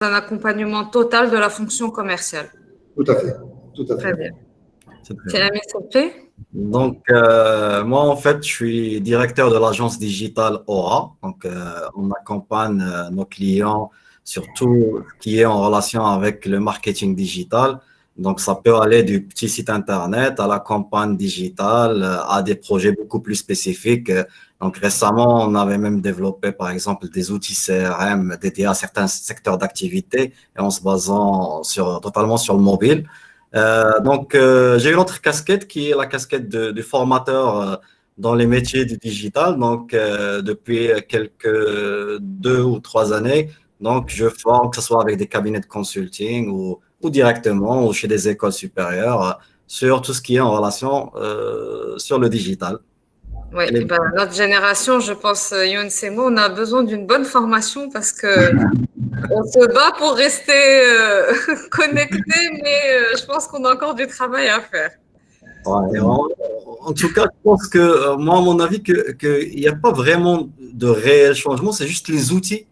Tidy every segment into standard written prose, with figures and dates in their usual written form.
un accompagnement total de la fonction commerciale. Tout à fait. Tout à fait. Très bien. C'est très C'est la mise au plaît. Donc, moi, en fait, je suis directeur de l'agence digitale Aura. Donc, on accompagne nos clients sur tout ce qui est en relation avec le marketing digital. Donc, ça peut aller du petit site Internet à la campagne digitale, à des projets beaucoup plus spécifiques. Donc, récemment, on avait même développé, par exemple, des outils CRM dédiés à certains secteurs d'activité et en se basant totalement sur le mobile. J'ai une autre casquette qui est la casquette de formateur dans les métiers du digital. Donc, depuis quelques 2 ou 3 années, donc je forme, que ce soit avec des cabinets de consulting ou directement ou chez des écoles supérieures sur tout ce qui est en relation sur le digital. Oui, notre génération, je pense, Younes et moi, on a besoin d'une bonne formation parce que on se bat pour rester connecté, mais je pense qu'on a encore du travail à faire. Ouais, en tout cas, je pense que, moi, à mon avis, qu'il n'y a pas vraiment de réel changement, c'est juste les outils,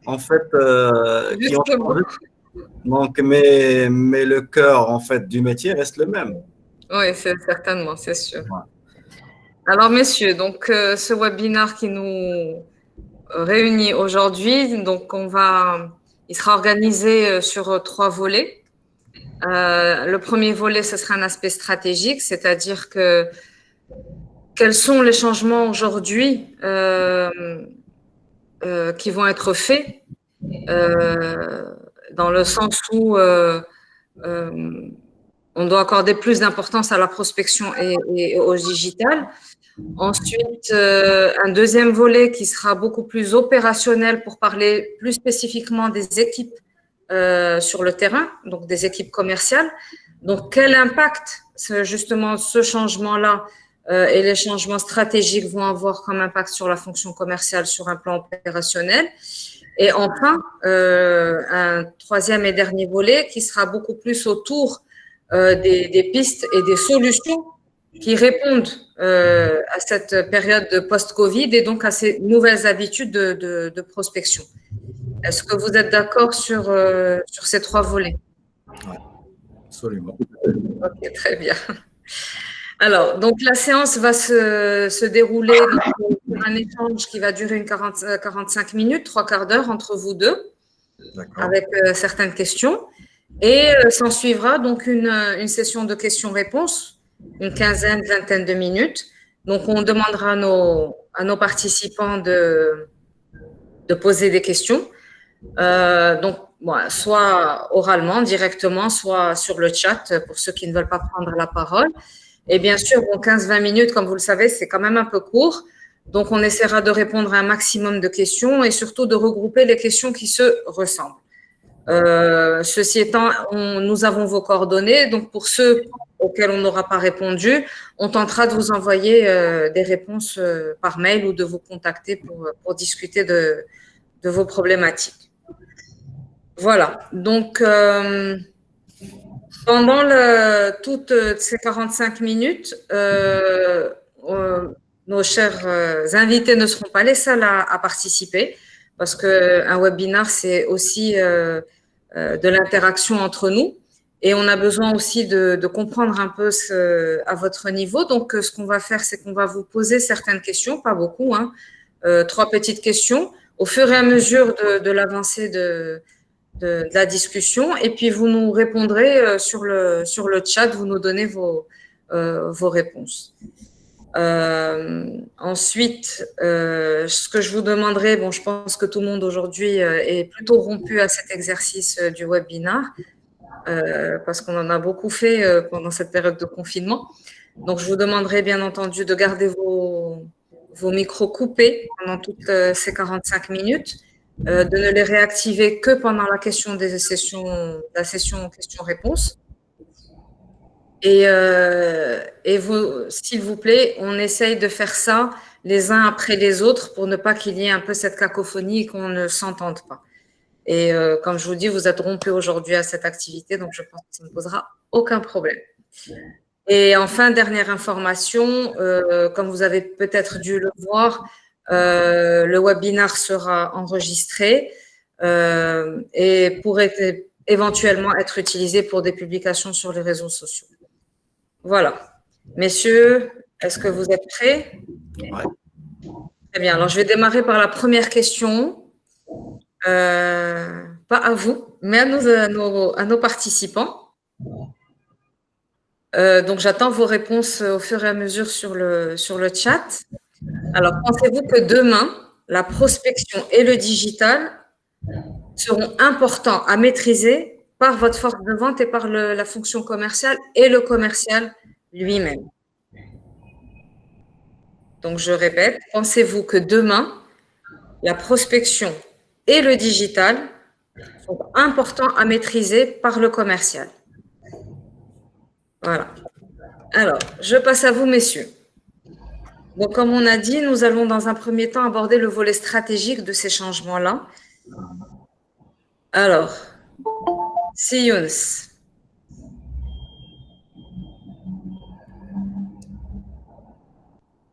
en fait, qui ont Justement. changé. Donc, mais le cœur, en fait, du métier reste le même. Oui, c'est certainement, c'est sûr. Ouais. Alors, messieurs, donc ce webinaire qui nous réunit aujourd'hui, donc il sera organisé sur 3 volets. Le premier volet, ce sera un aspect stratégique, c'est-à-dire que quels sont les changements aujourd'hui qui vont être faits dans le sens où on doit accorder plus d'importance à la prospection et au digital. Ensuite, un deuxième volet qui sera beaucoup plus opérationnel pour parler plus spécifiquement des équipes sur le terrain, donc des équipes commerciales. Donc, quel impact justement ce changement-là et les changements stratégiques vont avoir comme impact sur la fonction commerciale sur un plan opérationnel. Et enfin, un troisième et dernier volet qui sera beaucoup plus autour des pistes et des solutions qui répondent à cette période de post-Covid et donc à ces nouvelles habitudes de prospection. Est-ce que vous êtes d'accord sur ces 3 volets? Oui, absolument. Ok, très bien. Alors, donc la séance va se dérouler sur un échange qui va durer 45 minutes, 3/4 d'heure entre vous deux, avec certaines questions. Et s'en suivra donc une session de questions-réponses, une quinzaine, vingtaine de minutes. Donc, on demandera à nos participants de poser des questions. Soit oralement, directement, soit sur le chat pour ceux qui ne veulent pas prendre la parole. Et bien sûr, 15-20 minutes, comme vous le savez, c'est quand même un peu court. Donc, on essaiera de répondre à un maximum de questions et surtout de regrouper les questions qui se ressemblent. Ceci étant, nous avons vos coordonnées. Donc, pour ceux auxquels on n'aura pas répondu, on tentera de vous envoyer des réponses par mail ou de vous contacter pour discuter de vos problématiques. Voilà. Donc, pendant toutes ces 45 minutes, nos chers invités ne seront pas les seuls à participer parce qu'un webinaire, c'est aussi de l'interaction entre nous et on a besoin aussi de comprendre un peu à votre niveau. Donc, ce qu'on va faire, c'est qu'on va vous poser certaines questions, pas beaucoup, 3 petites questions au fur et à mesure de l'avancée de la discussion et puis vous nous répondrez sur le chat, vous nous donnez vos réponses. Ensuite, ce que je vous demanderai, je pense que tout le monde aujourd'hui est plutôt rompu à cet exercice du webinaire parce qu'on en a beaucoup fait pendant cette période de confinement. Donc, je vous demanderai bien entendu de garder vos micros coupés pendant toutes ces 45 minutes, de ne les réactiver que pendant la session questions-réponses. Et vous, s'il vous plaît, on essaye de faire ça les uns après les autres pour ne pas qu'il y ait un peu cette cacophonie et qu'on ne s'entende pas. Et comme je vous dis, vous êtes rompus aujourd'hui à cette activité, donc je pense que ça ne posera aucun problème. Et enfin, dernière information, comme vous avez peut-être dû le voir, le webinaire sera enregistré. et pourrait éventuellement être utilisé pour des publications sur les réseaux sociaux. Voilà. Messieurs, est-ce que vous êtes prêts? Ouais. Très bien. Alors, je vais démarrer par la première question. Pas à vous, mais à nos participants. Donc, j'attends vos réponses au fur et à mesure sur le chat. Alors, pensez-vous que demain, la prospection et le digital seront importants à maîtriser par votre force de vente et par la fonction commerciale et le commercial lui-même? Donc, je répète, pensez-vous que demain, la prospection et le digital sont importants à maîtriser par le commercial? Voilà. Alors, je passe à vous, messieurs. Donc, comme on a dit, nous allons dans un premier temps aborder le volet stratégique de ces changements-là. Alors, Younes.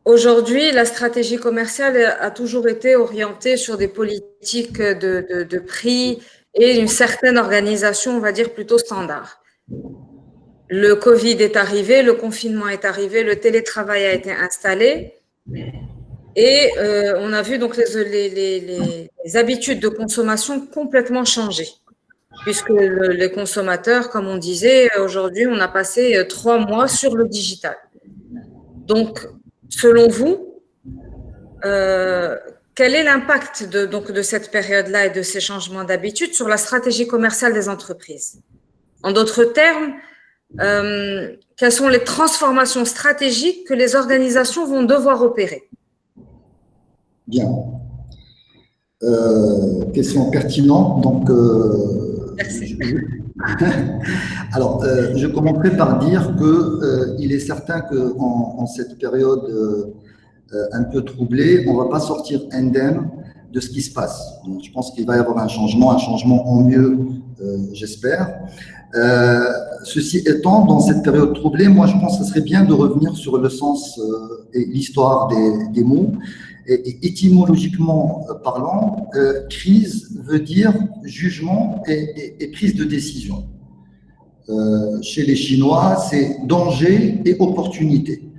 Aujourd'hui, la stratégie commerciale a toujours été orientée sur des politiques de prix et une certaine organisation, on va dire, plutôt standard. Le Covid est arrivé, le confinement est arrivé, le télétravail a été installé et on a vu donc les habitudes de consommation complètement changer. Puisque les consommateurs, comme on disait, aujourd'hui, on a passé 3 mois sur le digital. Donc, selon vous, quel est l'impact de cette période-là et de ces changements d'habitude sur la stratégie commerciale des entreprises? En d'autres termes, quelles sont les transformations stratégiques que les organisations vont devoir opérer? Bien. Question pertinente. Donc, merci. Alors, je commencerai par dire que il est certain qu'en cette période un peu troublée, on ne va pas sortir indemne de ce qui se passe. Donc, je pense qu'il va y avoir un changement en mieux, j'espère. Ceci étant, dans cette période troublée, moi, je pense que ce serait bien de revenir sur le sens et l'histoire des mots. Et étymologiquement parlant, crise veut dire jugement et prise de décision. Chez les Chinois, c'est danger et opportunité.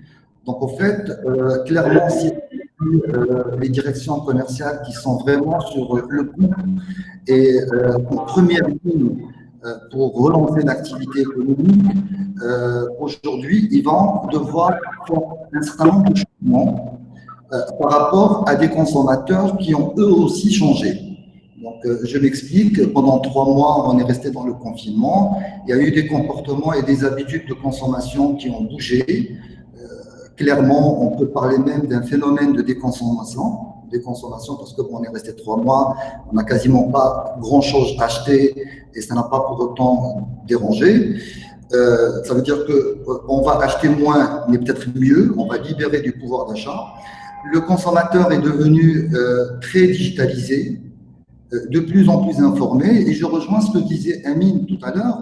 Donc, au fait, clairement, si les directions commerciales qui sont vraiment sur le coup et en première ligne pour relancer l'activité économique, aujourd'hui, ils vont devoir faire un certain nombre de changements par rapport à des consommateurs qui ont eux aussi changé. Donc, je m'explique, pendant 3 mois, on est resté dans le confinement, il y a eu des comportements et des habitudes de consommation qui ont bougé. Clairement, on peut parler même d'un phénomène de déconsommation parce que bon, on est resté 3 mois, on n'a quasiment pas grand-chose acheté et ça n'a pas pour autant dérangé. Ça veut dire qu'on va acheter moins, mais peut-être mieux, on va libérer du pouvoir d'achat. Le consommateur est devenu très digitalisé, de plus en plus informé, et je rejoins ce que disait Amine tout à l'heure,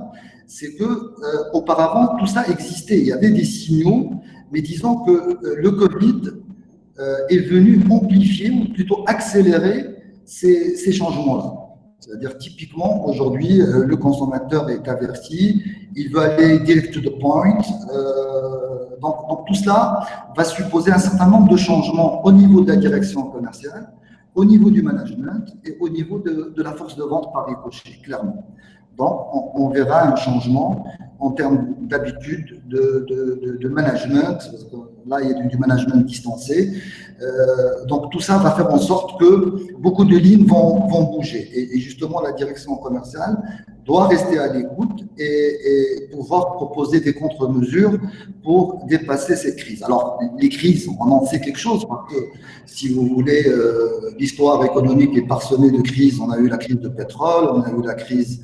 c'est que auparavant tout ça existait, il y avait des signaux, mais disons que le Covid est venu amplifier ou plutôt accélérer ces changements-là. C'est-à-dire typiquement aujourd'hui le consommateur est averti, il veut aller direct to the point. Donc tout cela va supposer un certain nombre de changements au niveau de la direction commerciale, au niveau du management et au niveau de la force de vente par ricochet, clairement. Donc on verra un changement en termes d'habitude de management, parce que là il y a du management distancé. Donc tout ça va faire en sorte que beaucoup de lignes vont bouger. Et justement la direction commerciale doit rester à l'écoute et pouvoir proposer des contre-mesures pour dépasser ces crises. Alors, les crises, on en sait quelque chose, parce que si vous voulez, l'histoire économique est parsemée de crises. On a eu la crise de pétrole, on a eu la crise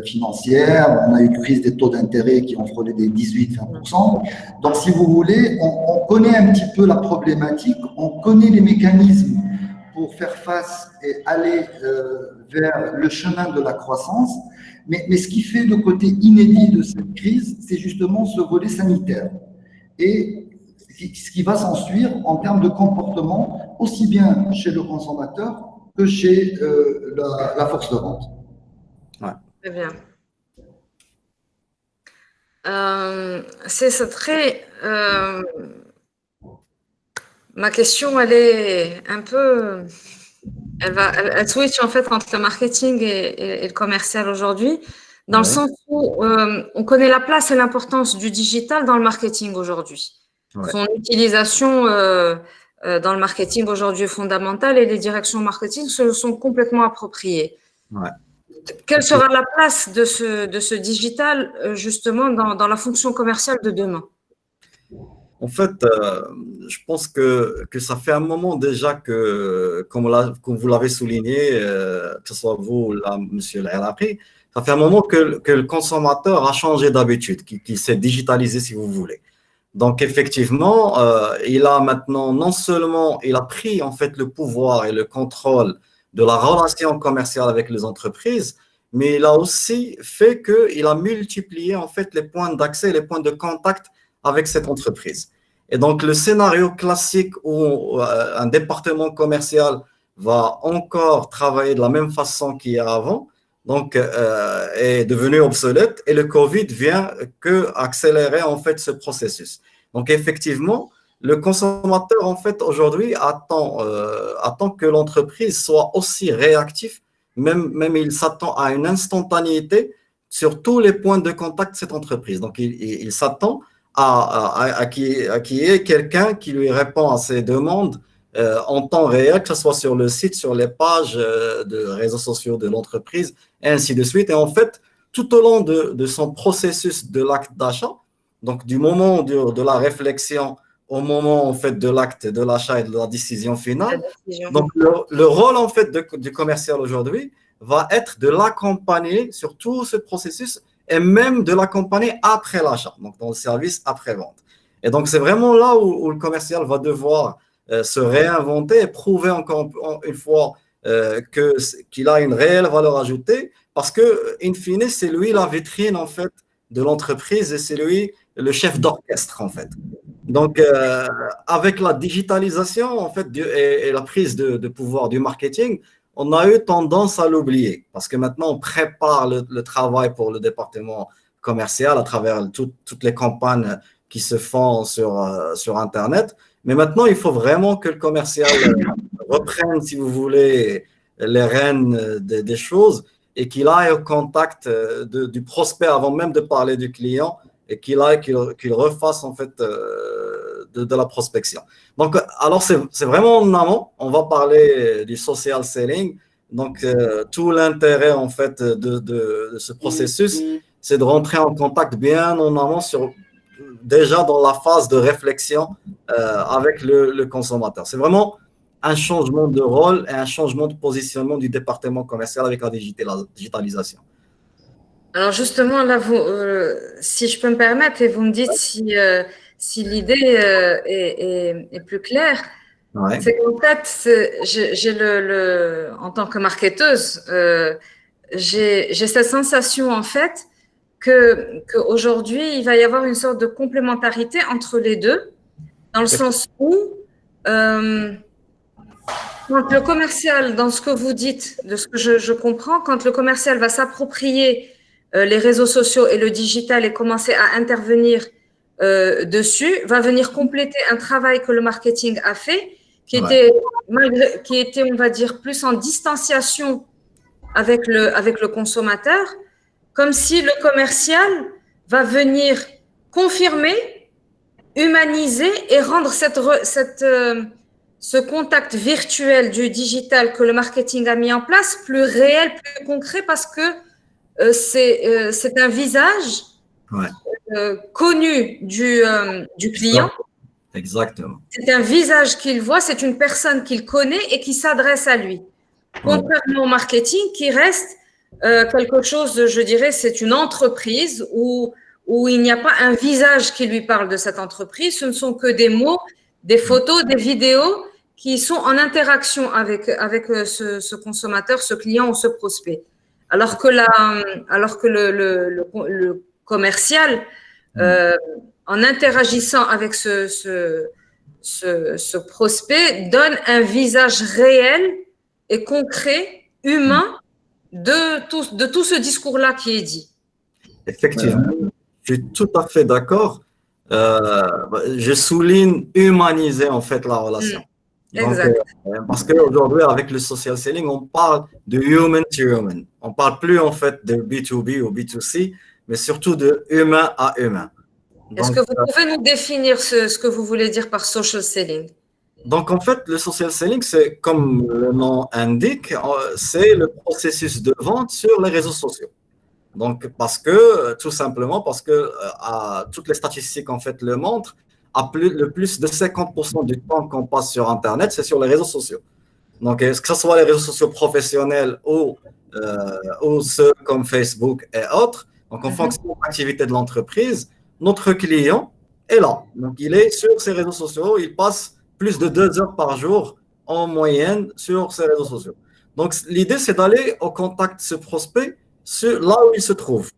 financière, on a eu une crise des taux d'intérêt qui ont frôlé des 18-20%. Donc, si vous voulez, on connaît un petit peu la problématique, on connaît les mécanismes pour faire face et aller vers le chemin de la croissance. Mais ce qui fait le côté inédit de cette crise, c'est justement ce volet sanitaire. Et ce qui va s'ensuivre en termes de comportement, aussi bien chez le consommateur que chez la force de vente. Ouais. Très bien. C'est très. Ma question, elle est un peu. Elle switch en fait entre le marketing et le commercial aujourd'hui, dans le sens où on connaît la place et l'importance du digital dans le marketing aujourd'hui. Ouais. Son utilisation dans le marketing aujourd'hui est fondamentale et les directions marketing se le sont complètement appropriées. Ouais. Quelle sera la place de ce digital justement dans la fonction commerciale de demain? En fait, je pense que ça fait un moment déjà que, comme vous l'avez souligné, que ce soit vous, là, monsieur Al-Iraqi, ça fait un moment que le consommateur a changé d'habitude, qu'il s'est digitalisé, si vous voulez. Donc, effectivement, il a maintenant, non seulement, il a pris en fait le pouvoir et le contrôle de la relation commerciale avec les entreprises, mais il a aussi fait qu'il a multiplié en fait les points d'accès, les points de contact avec cette entreprise. Et donc, le scénario classique où un département commercial va encore travailler de la même façon qu'il y a avant, donc, est devenu obsolète et le Covid vient que accélérer en fait ce processus. Donc, effectivement, le consommateur en fait aujourd'hui attend que l'entreprise soit aussi réactive, même il s'attend à une instantanéité sur tous les points de contact de cette entreprise. Donc, il s'attend à qu'il y ait quelqu'un qui lui répond à ses demandes en temps réel, que ce soit sur le site, sur les pages de réseaux sociaux de l'entreprise, et ainsi de suite. Et en fait, tout au long de son processus de l'acte d'achat, donc du moment de la réflexion au moment en fait de l'acte de l'achat et de la décision finale, donc le rôle en fait du commercial aujourd'hui va être de l'accompagner sur tout ce processus et même de l'accompagner après l'achat, donc dans le service après-vente. Et donc, c'est vraiment là où le commercial va devoir se réinventer et prouver encore une fois qu'il a une réelle valeur ajoutée parce que, in fine, c'est lui la vitrine en fait de l'entreprise et c'est lui le chef d'orchestre en fait. Donc, avec la digitalisation en fait et la prise de pouvoir du marketing, on a eu tendance à l'oublier parce que maintenant on prépare le travail pour le département commercial à travers toutes les campagnes qui se font sur Internet. Mais maintenant, il faut vraiment que le commercial reprenne, si vous voulez, les rênes des choses et qu'il aille au contact du prospect avant même de parler du client et qu'il refasse en fait de la prospection. Donc, alors c'est vraiment en amont. On va parler du social selling. Donc, tout l'intérêt en fait de ce processus, c'est de rentrer en contact bien en amont déjà dans la phase de réflexion avec le consommateur. C'est vraiment un changement de rôle et un changement de positionnement du département commercial avec la digitalisation. Alors justement, là, si je peux me permettre, et vous me dites si l'idée est plus claire, Ouais. c'est qu'en fait, j'ai en tant que marketeuse, j'ai cette sensation en fait qu'aujourd'hui, il va y avoir une sorte de complémentarité entre les deux, dans le sens où quand le commercial, dans ce que vous dites, de ce que je comprends, quand le commercial va s'approprier les réseaux sociaux et le digital et commencer à intervenir dessus, va venir compléter un travail que le marketing a fait, qui était, on va dire, plus en distanciation avec le consommateur, comme si le commercial va venir confirmer, humaniser et rendre ce contact virtuel du digital que le marketing a mis en place plus réel, plus concret, parce que c'est un visage connu du client. Exactement. C'est un visage qu'il voit, c'est une personne qu'il connaît et qui s'adresse à lui. Contrairement au marketing qui reste quelque chose, je dirais, c'est une entreprise où il n'y a pas un visage qui lui parle de cette entreprise, ce ne sont que des mots, des photos, des vidéos qui sont en interaction avec ce consommateur, ce client ou ce prospect. Alors que le commercial, en interagissant avec ce prospect, donne un visage réel et concret, humain de tout ce discours-là qui est dit. Effectivement, je suis tout à fait d'accord. Je souligne humaniser en fait la relation. Donc, Exact. parce qu'aujourd'hui, avec le social selling, on parle de human to human. On ne parle plus en fait de B2B ou B2C, mais surtout de humain à humain. Est-ce que vous pouvez nous définir ce que vous voulez dire par social selling? Donc, en fait, le social selling, c'est comme le nom indique, c'est le processus de vente sur les réseaux sociaux. Donc, tout simplement parce que toutes les statistiques en fait le montrent, le plus de 50% du temps qu'on passe sur Internet, c'est sur les réseaux sociaux. Donc, que ce soit les réseaux sociaux professionnels ou ceux comme Facebook et autres, donc en fonction de l'activité de l'entreprise, notre client est là. Donc, il est sur ces réseaux sociaux, il passe plus de 2 heures par jour en moyenne sur ces réseaux sociaux. Donc, l'idée, c'est d'aller au contact de ce prospect là où il se trouve.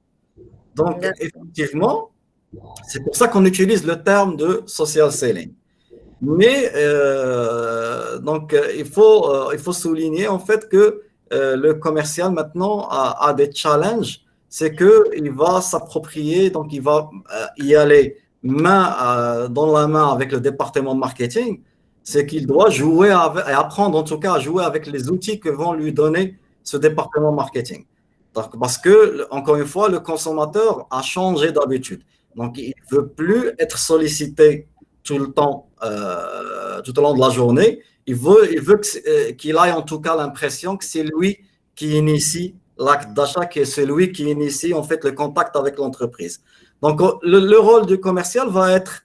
Donc, effectivement, c'est pour ça qu'on utilise le terme de social selling. Mais il faut souligner en fait que le commercial maintenant a des challenges. C'est qu'il va s'approprier, donc il va y aller main dans la main avec le département de marketing. C'est qu'il doit jouer et apprendre en tout cas à jouer avec les outils que vont lui donner ce département marketing. Parce que, encore une fois, le consommateur a changé d'habitude. Donc, il ne veut plus être sollicité tout le temps, tout au long de la journée. Il veut qu'il ait en tout cas l'impression que c'est lui qui initie l'acte d'achat, qui est celui qui initie en fait le contact avec l'entreprise. Donc, le rôle du commercial va être,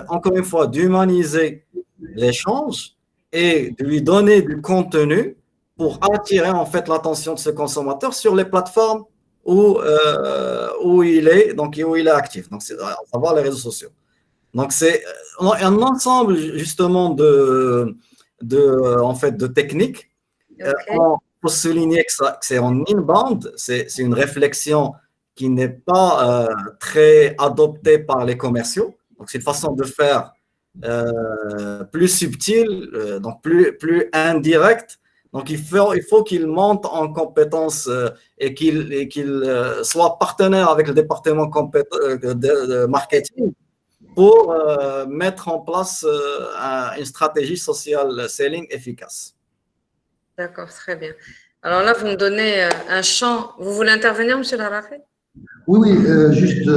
encore une fois, d'humaniser l'échange et de lui donner du contenu pour attirer en fait l'attention de ce consommateur sur les plateformes où il est actif. Donc, c'est à savoir les réseaux sociaux. Donc, c'est un ensemble justement de techniques. Il faut souligner que c'est en inbound, c'est une réflexion qui n'est pas très adoptée par les commerciaux. Donc, c'est une façon de faire plus subtile, donc plus indirecte. Donc, il faut qu'il monte en compétences et qu'il soit partenaire avec le département de marketing pour mettre en place une stratégie social selling efficace. D'accord, très bien. Alors là, vous me donnez un champ. Vous voulez intervenir, M. Larafé? Oui, juste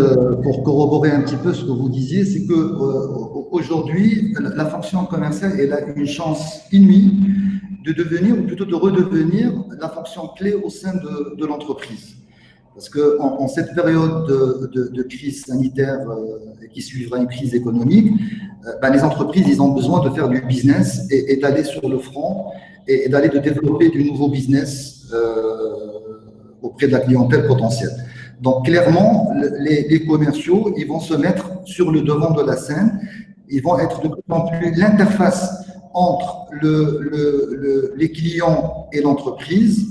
pour corroborer un petit peu ce que vous disiez, c'est qu'aujourd'hui, la fonction commerciale, elle a une chance inouïe de devenir, ou plutôt de redevenir, la fonction clé au sein de l'entreprise. Parce qu'en cette période de crise sanitaire qui suivra une crise économique, les entreprises, ils ont besoin de faire du business et d'aller sur le front et d'aller de développer du nouveau business auprès de la clientèle potentielle. Donc, clairement, les commerciaux, ils vont se mettre sur le devant de la scène. Ils vont être de plus en plus l'interface entre les clients et l'entreprise.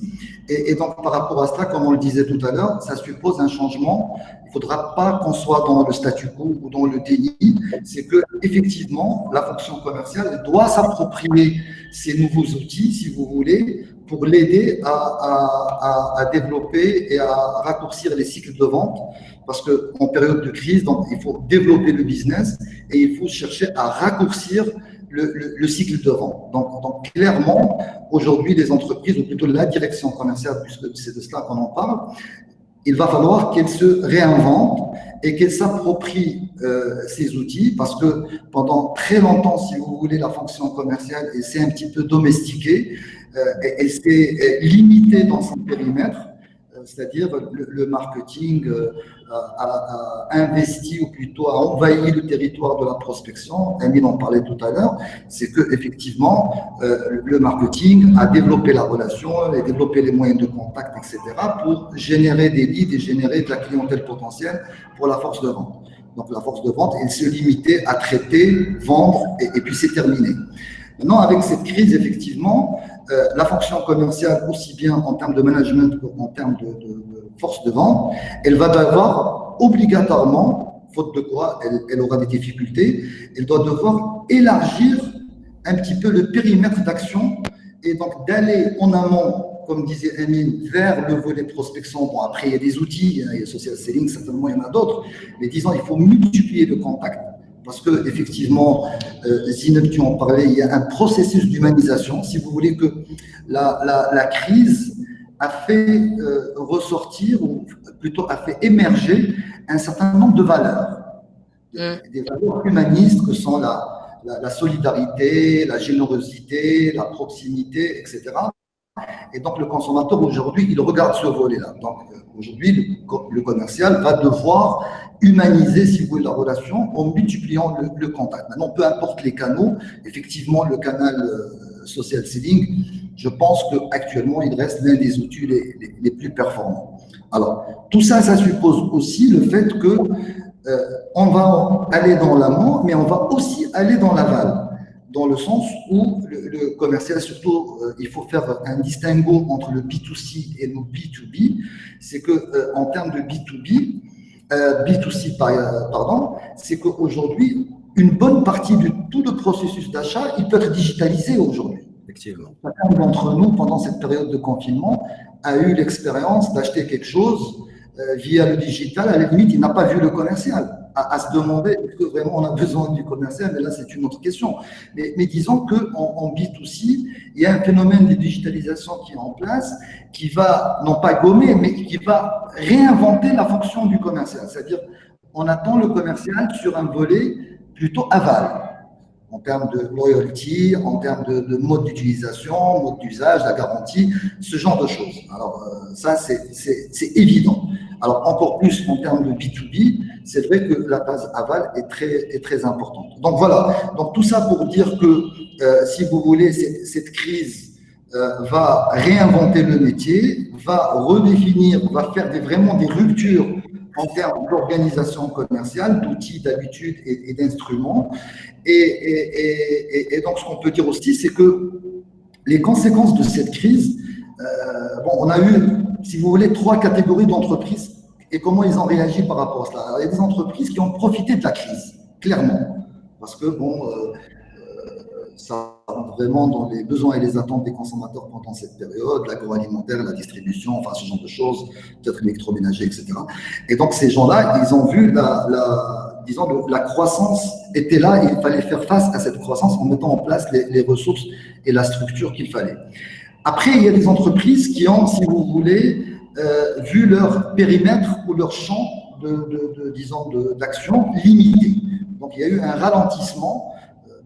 Et donc, par rapport à cela, comme on le disait tout à l'heure, ça suppose un changement. Il ne faudra pas qu'on soit dans le statu quo ou dans le déni. C'est qu'effectivement, la fonction commerciale doit s'approprier ces nouveaux outils, si vous voulez, pour l'aider à développer et à raccourcir les cycles de vente. Parce qu'en période de crise, donc, il faut développer le business et il faut chercher à raccourcir le cycle de vente. Donc clairement, aujourd'hui, les entreprises, ou plutôt la direction commerciale, puisque c'est de cela qu'on en parle, il va falloir qu'elles se réinventent et qu'elles s'approprient ces outils, parce que pendant très longtemps, si vous voulez, la fonction commerciale, elle s'est un petit peu domestiquée, elle s'est limitée dans son périmètre, c'est-à-dire le marketing a investi, ou plutôt a envahi le territoire de la prospection. Emile en parlait tout à l'heure, c'est qu'effectivement, le marketing a développé la relation, a développé les moyens de contact, etc., pour générer des leads et générer de la clientèle potentielle pour la force de vente. Donc, la force de vente, elle se limitait à traiter, vendre, et puis c'est terminé. Maintenant, avec cette crise, effectivement, la fonction commerciale, aussi bien en termes de management qu'en termes de force de vente, elle va devoir obligatoirement, faute de quoi elle aura des difficultés, elle doit devoir élargir un petit peu le périmètre d'action et donc d'aller en amont, comme disait Amine, vers le volet prospection. Bon, après, il y a des outils, il y a social selling, certainement, il y en a d'autres, mais disons, il faut multiplier le contact. Parce que effectivement, Zineb, tu en parlais, il y a un processus d'humanisation. Si vous voulez que la crise a fait ressortir, ou plutôt a fait émerger un certain nombre de valeurs. Des valeurs humanistes que sont la solidarité, la générosité, la proximité, etc. Et donc, le consommateur, aujourd'hui, il regarde ce volet-là. Donc, aujourd'hui, le commercial va devoir humaniser, si vous voulez, la relation en multipliant le contact. Maintenant, peu importe les canaux, effectivement, le canal social selling, je pense qu'actuellement, il reste l'un des outils les plus performants. Alors, tout ça, ça suppose aussi le fait que on va aller dans l'amont, mais on va aussi aller dans l'aval, dans le sens où le commercial, surtout, il faut faire un distinguo entre le B2C et le B2B. C'est que en termes de B2B, B2C, pardon, c'est qu'aujourd'hui, une bonne partie de tout le processus d'achat, il peut être digitalisé aujourd'hui. Effectivement. Chacun d'entre nous, pendant cette période de confinement, a eu l'expérience d'acheter quelque chose via le digital. À la limite, il n'a pas vu le commercial. À se demander est-ce que vraiment on a besoin du commercial, mais là, c'est une autre question. Mais disons qu'en B2C, il y a un phénomène de digitalisation qui est en place, qui va, non pas gommer, mais qui va réinventer la fonction du commercial. C'est-à-dire, on attend le commercial sur un volet plutôt aval, en termes de loyalty, en termes de mode d'utilisation, mode d'usage, la garantie, ce genre de choses. Alors, ça, c'est évident. Alors, encore plus en termes de B2B, c'est vrai que la base aval est très importante. Donc, voilà. Donc, tout ça pour dire que, si vous voulez, cette crise va réinventer le métier, va redéfinir, va faire vraiment des ruptures en termes d'organisation commerciale, d'outils, d'habitudes et d'instruments. Et donc, ce qu'on peut dire aussi, c'est que les conséquences de cette crise, bon, on a eu, si vous voulez, 3 catégories d'entreprises et comment ils ont réagi par rapport à cela. Alors, il y a des entreprises qui ont profité de la crise, clairement, parce que, bon, ça rentre vraiment dans les besoins et les attentes des consommateurs pendant cette période, l'agroalimentaire, la distribution, enfin, ce genre de choses, peut-être l'électroménager, etc. Et donc, ces gens-là, ils ont vu disons, la croissance était là et il fallait faire face à cette croissance en mettant en place les ressources et la structure qu'il fallait. Après, il y a des entreprises qui ont, si vous voulez, vu leur périmètre ou leur champ disons, d'action limité. Donc, il y a eu un ralentissement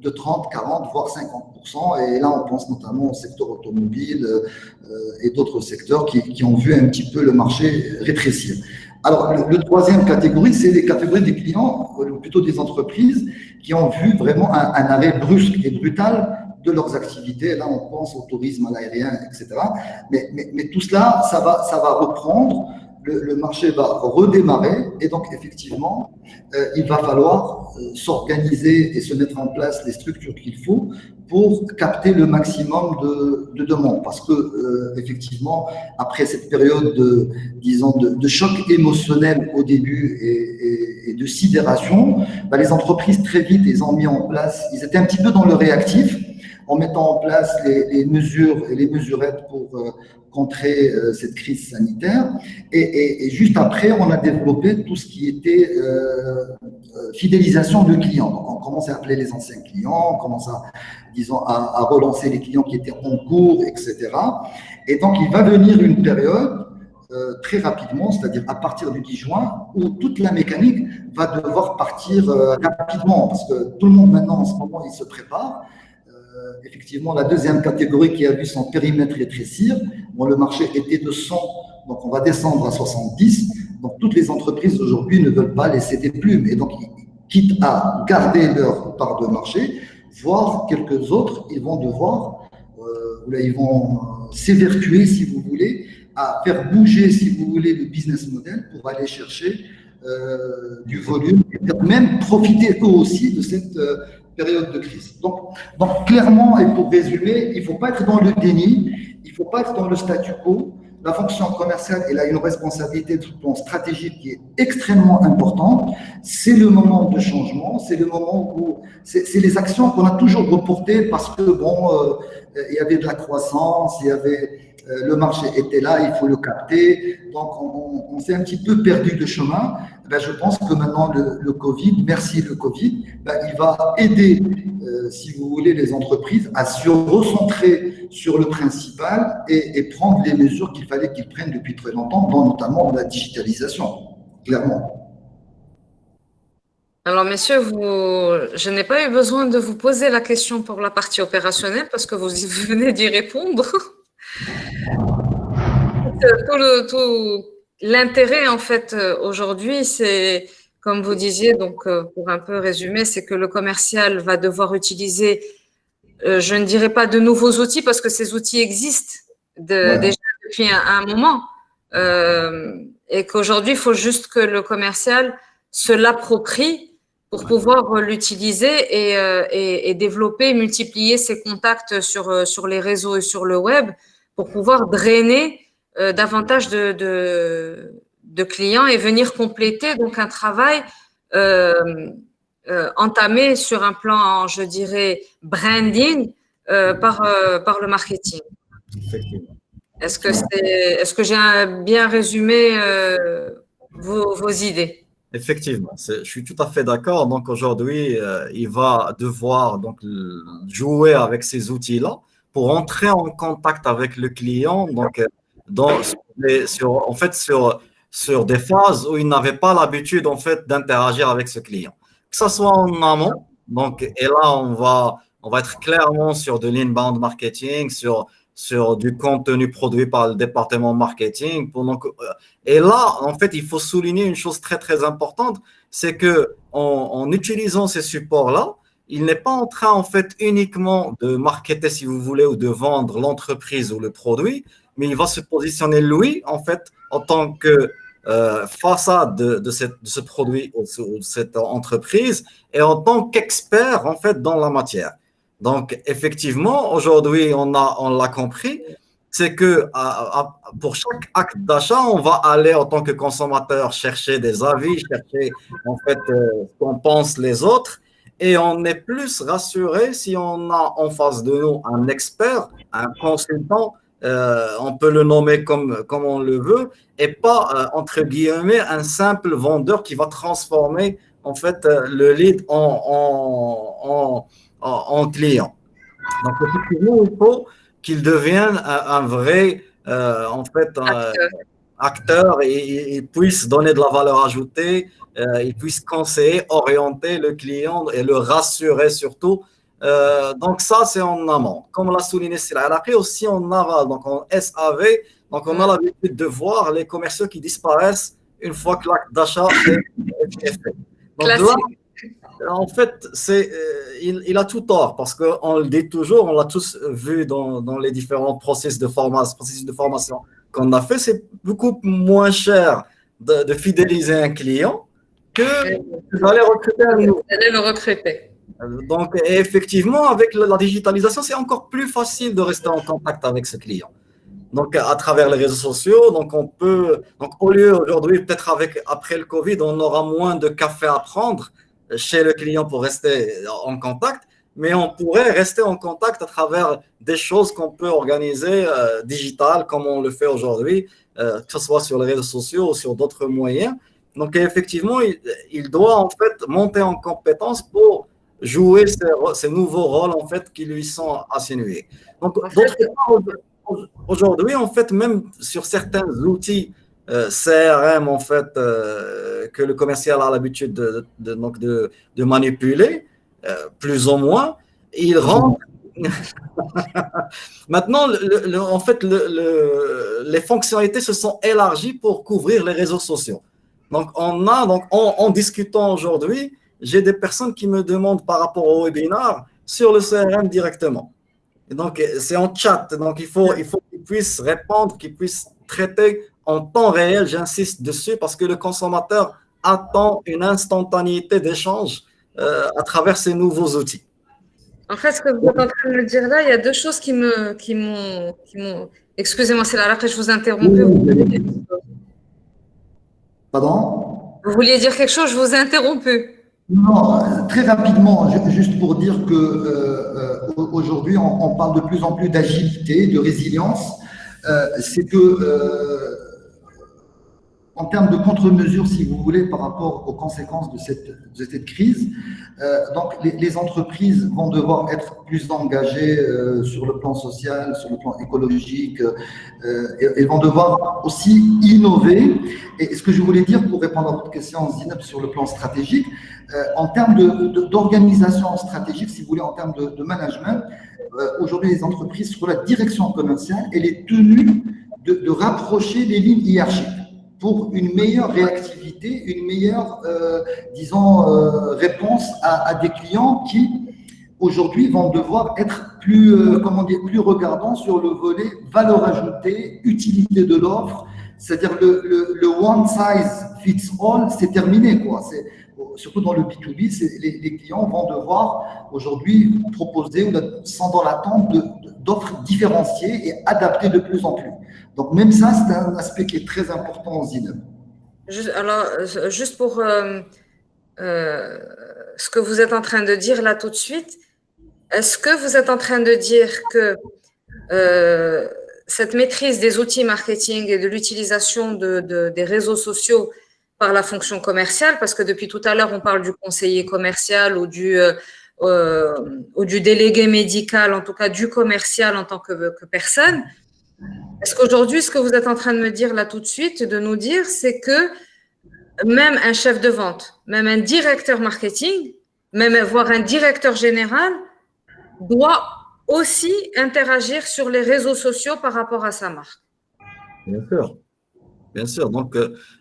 de 30, 40, voire 50%. Et là, on pense notamment au secteur automobile et d'autres secteurs qui ont vu un petit peu le marché rétrécir. Alors, le troisième catégorie, c'est les catégories des clients, ou plutôt des entreprises, qui ont vu vraiment un arrêt brusque et brutal de leurs activités. Là, on pense au tourisme, à l'aérien, etc. Mais tout cela, ça va reprendre. Le marché va redémarrer et donc effectivement, il va falloir s'organiser et se mettre en place les structures qu'il faut pour capter le maximum de demandes. Parce que effectivement, après cette période disons, de choc émotionnel au début et de sidération, bah, les entreprises très vite, ils ont mis en place, ils étaient un petit peu dans le réactif, en mettant en place les mesures et les mesurettes pour contrer cette crise sanitaire. Et juste après, on a développé tout ce qui était fidélisation de clients. Donc, on commence à appeler les anciens clients, on commence à relancer les clients qui étaient en cours, etc. Et donc, il va venir une période très rapidement, c'est-à-dire à partir du 10 juin, où toute la mécanique va devoir partir rapidement, parce que tout le monde maintenant, en ce moment, il se prépare. Effectivement, la deuxième catégorie qui a vu son périmètre rétrécir, bon, le marché était de 100, donc on va descendre à 70. Donc, toutes les entreprises aujourd'hui ne veulent pas laisser des plumes. Et donc, quitte à garder leur part de marché, voire quelques autres, ils vont devoir, ils vont s'évertuer, si vous voulez, à faire bouger, si vous voulez, le business model pour aller chercher du volume et même profiter eux aussi de cette période de crise. Donc, clairement, et pour résumer, il ne faut pas être dans le déni, il ne faut pas être dans le statu quo. la fonction commerciale, elle a une responsabilité de plan stratégique qui est extrêmement importante. C'est le moment de changement, c'est le moment où c'est les actions qu'on a toujours reportées parce que bon, il y avait de la croissance, il y avait le marché était là, il faut le capter. Donc, on s'est un petit peu perdu de chemin. Ben, je pense que maintenant, le Covid, merci le Covid, ben, il va aider, si vous voulez, les entreprises à se recentrer sur le principal et prendre les mesures qu'il fallait qu'ils prennent depuis très longtemps, dont notamment la digitalisation, clairement. Alors, messieurs, je n'ai pas eu besoin de vous poser la question pour la partie opérationnelle parce que vous venez d'y répondre. Tout l'intérêt, en fait, aujourd'hui, c'est, comme vous disiez, donc, pour un peu résumer, c'est que le commercial va devoir utiliser, je ne dirais pas de nouveaux outils parce que ces outils existent déjà depuis un moment. Et qu'aujourd'hui, il faut juste que le commercial se l'approprie pour pouvoir l'utiliser et développer, multiplier ses contacts sur les réseaux et sur le web pour pouvoir drainer davantage de clients et venir compléter donc un travail entamé sur un plan, je dirais, branding par le marketing. Effectivement. Est-ce que j'ai bien résumé vos idées? Effectivement, je suis tout à fait d'accord. Donc aujourd'hui, il va devoir donc jouer avec ces outils-là pour entrer en contact avec le client. Donc sur des phases où il n'avait pas l'habitude en fait d'interagir avec ce client, que ce soit en amont. Donc et là on va être clairement sur de l'inbound marketing, sur du contenu produit par le département marketing. Et là, en fait, il faut souligner une chose très, très importante, c'est que en utilisant ces supports-là, il n'est pas en train, en fait, uniquement de marketer, si vous voulez, ou de vendre l'entreprise ou le produit, mais il va se positionner, lui, en fait, en tant que façade de ce produit ou de cette entreprise et en tant qu'expert, en fait, dans la matière. Donc, effectivement, aujourd'hui, on l'a compris, c'est que pour chaque acte d'achat, on va aller en tant que consommateur chercher des avis, chercher en fait ce qu'en pensent les autres, et on est plus rassuré si on a en face de nous un expert, un consultant, on peut le nommer comme on le veut, et pas entre guillemets un simple vendeur qui va transformer en fait le lead en client. Donc, effectivement, il faut qu'il devienne un vrai en fait, acteur et il puisse donner de la valeur ajoutée, il puisse conseiller, orienter le client et le rassurer surtout. Donc, ça, c'est en amont. Comme l'a souligné Sila Al-Aqi, aussi en aval, donc en SAV. Donc, on a l'habitude de voir les commerciaux qui disparaissent une fois que l'acte d'achat est fait. Donc, là, en fait, il a tout tort parce qu'on le dit toujours, on l'a tous vu dans les différents processus de formation qu'on a fait, c'est beaucoup moins cher de fidéliser un client que d'aller recruter un nouveau. D'aller le recruter. Donc, effectivement, avec la digitalisation, c'est encore plus facile de rester en contact avec ce client. Donc, à travers les réseaux sociaux, donc on peut, donc au lieu aujourd'hui, peut-être après le Covid, on aura moins de café à prendre chez le client pour rester en contact, mais on pourrait rester en contact à travers des choses qu'on peut organiser digitales comme on le fait aujourd'hui, que ce soit sur les réseaux sociaux ou sur d'autres moyens. Donc, effectivement, il doit en fait monter en compétence pour jouer ces nouveaux rôles en fait qui lui sont assignés. Donc, aujourd'hui, en fait, même sur certains outils CRM, en fait, que le commercial a l'habitude de manipuler, plus ou moins, il rentre. Maintenant, en fait, les fonctionnalités se sont élargies pour couvrir les réseaux sociaux. Donc, en discutant aujourd'hui, j'ai des personnes qui me demandent par rapport au webinar sur le CRM directement. Et donc, c'est en chat. Donc, il faut qu'ils puissent répondre, qu'ils puissent traiter en temps réel. J'insiste dessus parce que le consommateur attend une instantanéité d'échange à travers ces nouveaux outils. En fait, ce que vous êtes en train de me dire là, il y a deux choses qui m'ont Excusez-moi, c'est la je vous interromps. Pardon? Vous vouliez dire quelque chose, je vous ai interrompu. Non, très rapidement, juste pour dire que aujourd'hui, on parle de plus en plus d'agilité, de résilience. C'est que en termes de contre-mesures, si vous voulez, par rapport aux conséquences de cette crise, donc les entreprises vont devoir être plus engagées sur le plan social, sur le plan écologique. Elles vont devoir aussi innover. Et ce que je voulais dire pour répondre à votre question, Zineb, sur le plan stratégique, en termes d'organisation stratégique, si vous voulez, en termes de management, aujourd'hui, les entreprises, sur la direction commerciale, elle est tenue de rapprocher les lignes hiérarchiques pour une meilleure réactivité, une meilleure, disons, réponse à des clients qui, aujourd'hui, vont devoir être plus, comment dire, plus regardants sur le volet valeur ajoutée, utilité de l'offre. C'est-à-dire le one size fits all, c'est terminé, quoi. Surtout dans le B2B, les clients vont devoir aujourd'hui proposer ou sont dans l'attente d'offres différenciées et adaptées de plus en plus. Donc même ça, c'est un aspect qui est très important en Zineb. Alors, juste pour ce que vous êtes en train de dire là tout de suite, est-ce que vous êtes en train de dire que cette maîtrise des outils marketing et de l'utilisation des réseaux sociaux par la fonction commerciale, parce que depuis tout à l'heure, on parle du conseiller commercial ou du délégué médical, en tout cas du commercial en tant que personne. Est-ce qu'aujourd'hui, ce que vous êtes en train de me dire là tout de suite, de nous dire, c'est que même un chef de vente, même un directeur marketing, même voire un directeur général, doit aussi interagir sur les réseaux sociaux par rapport à sa marque. Bien sûr. Bien sûr. Donc,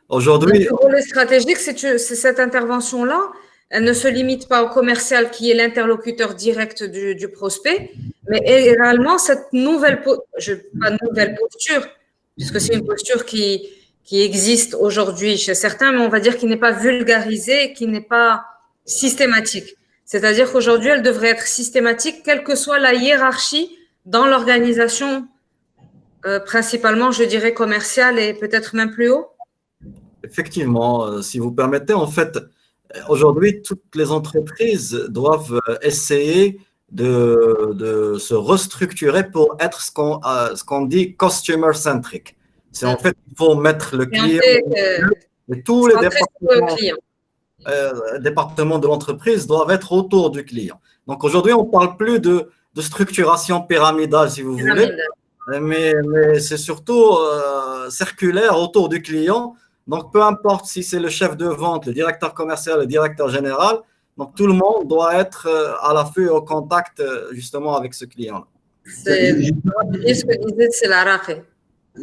aujourd'hui… Le volet stratégique, c'est cette intervention-là. Elle ne se limite pas au commercial qui est l'interlocuteur direct du prospect, mais également cette nouvelle posture, puisque c'est une posture qui existe aujourd'hui chez certains, mais on va dire qui n'est pas vulgarisée, qui n'est pas systématique. C'est-à-dire qu'aujourd'hui, elle devrait être systématique, quelle que soit la hiérarchie dans l'organisation, principalement, je dirais, commerciale et peut-être même plus haut. Effectivement, si vous permettez, en fait, aujourd'hui, toutes les entreprises doivent essayer de se restructurer pour être ce qu'on dit customer-centric. C'est en fait, il faut mettre le client et tous les départements de l'entreprise doivent être autour du client. Donc aujourd'hui, on ne parle plus de structuration pyramidale, si vous voulez, mais c'est surtout circulaire autour du client. Donc, peu importe si c'est le chef de vente, le directeur commercial, le directeur général, donc tout le monde doit être à l'affût et au contact justement avec ce client-là. C'est ce que disait Tselarake.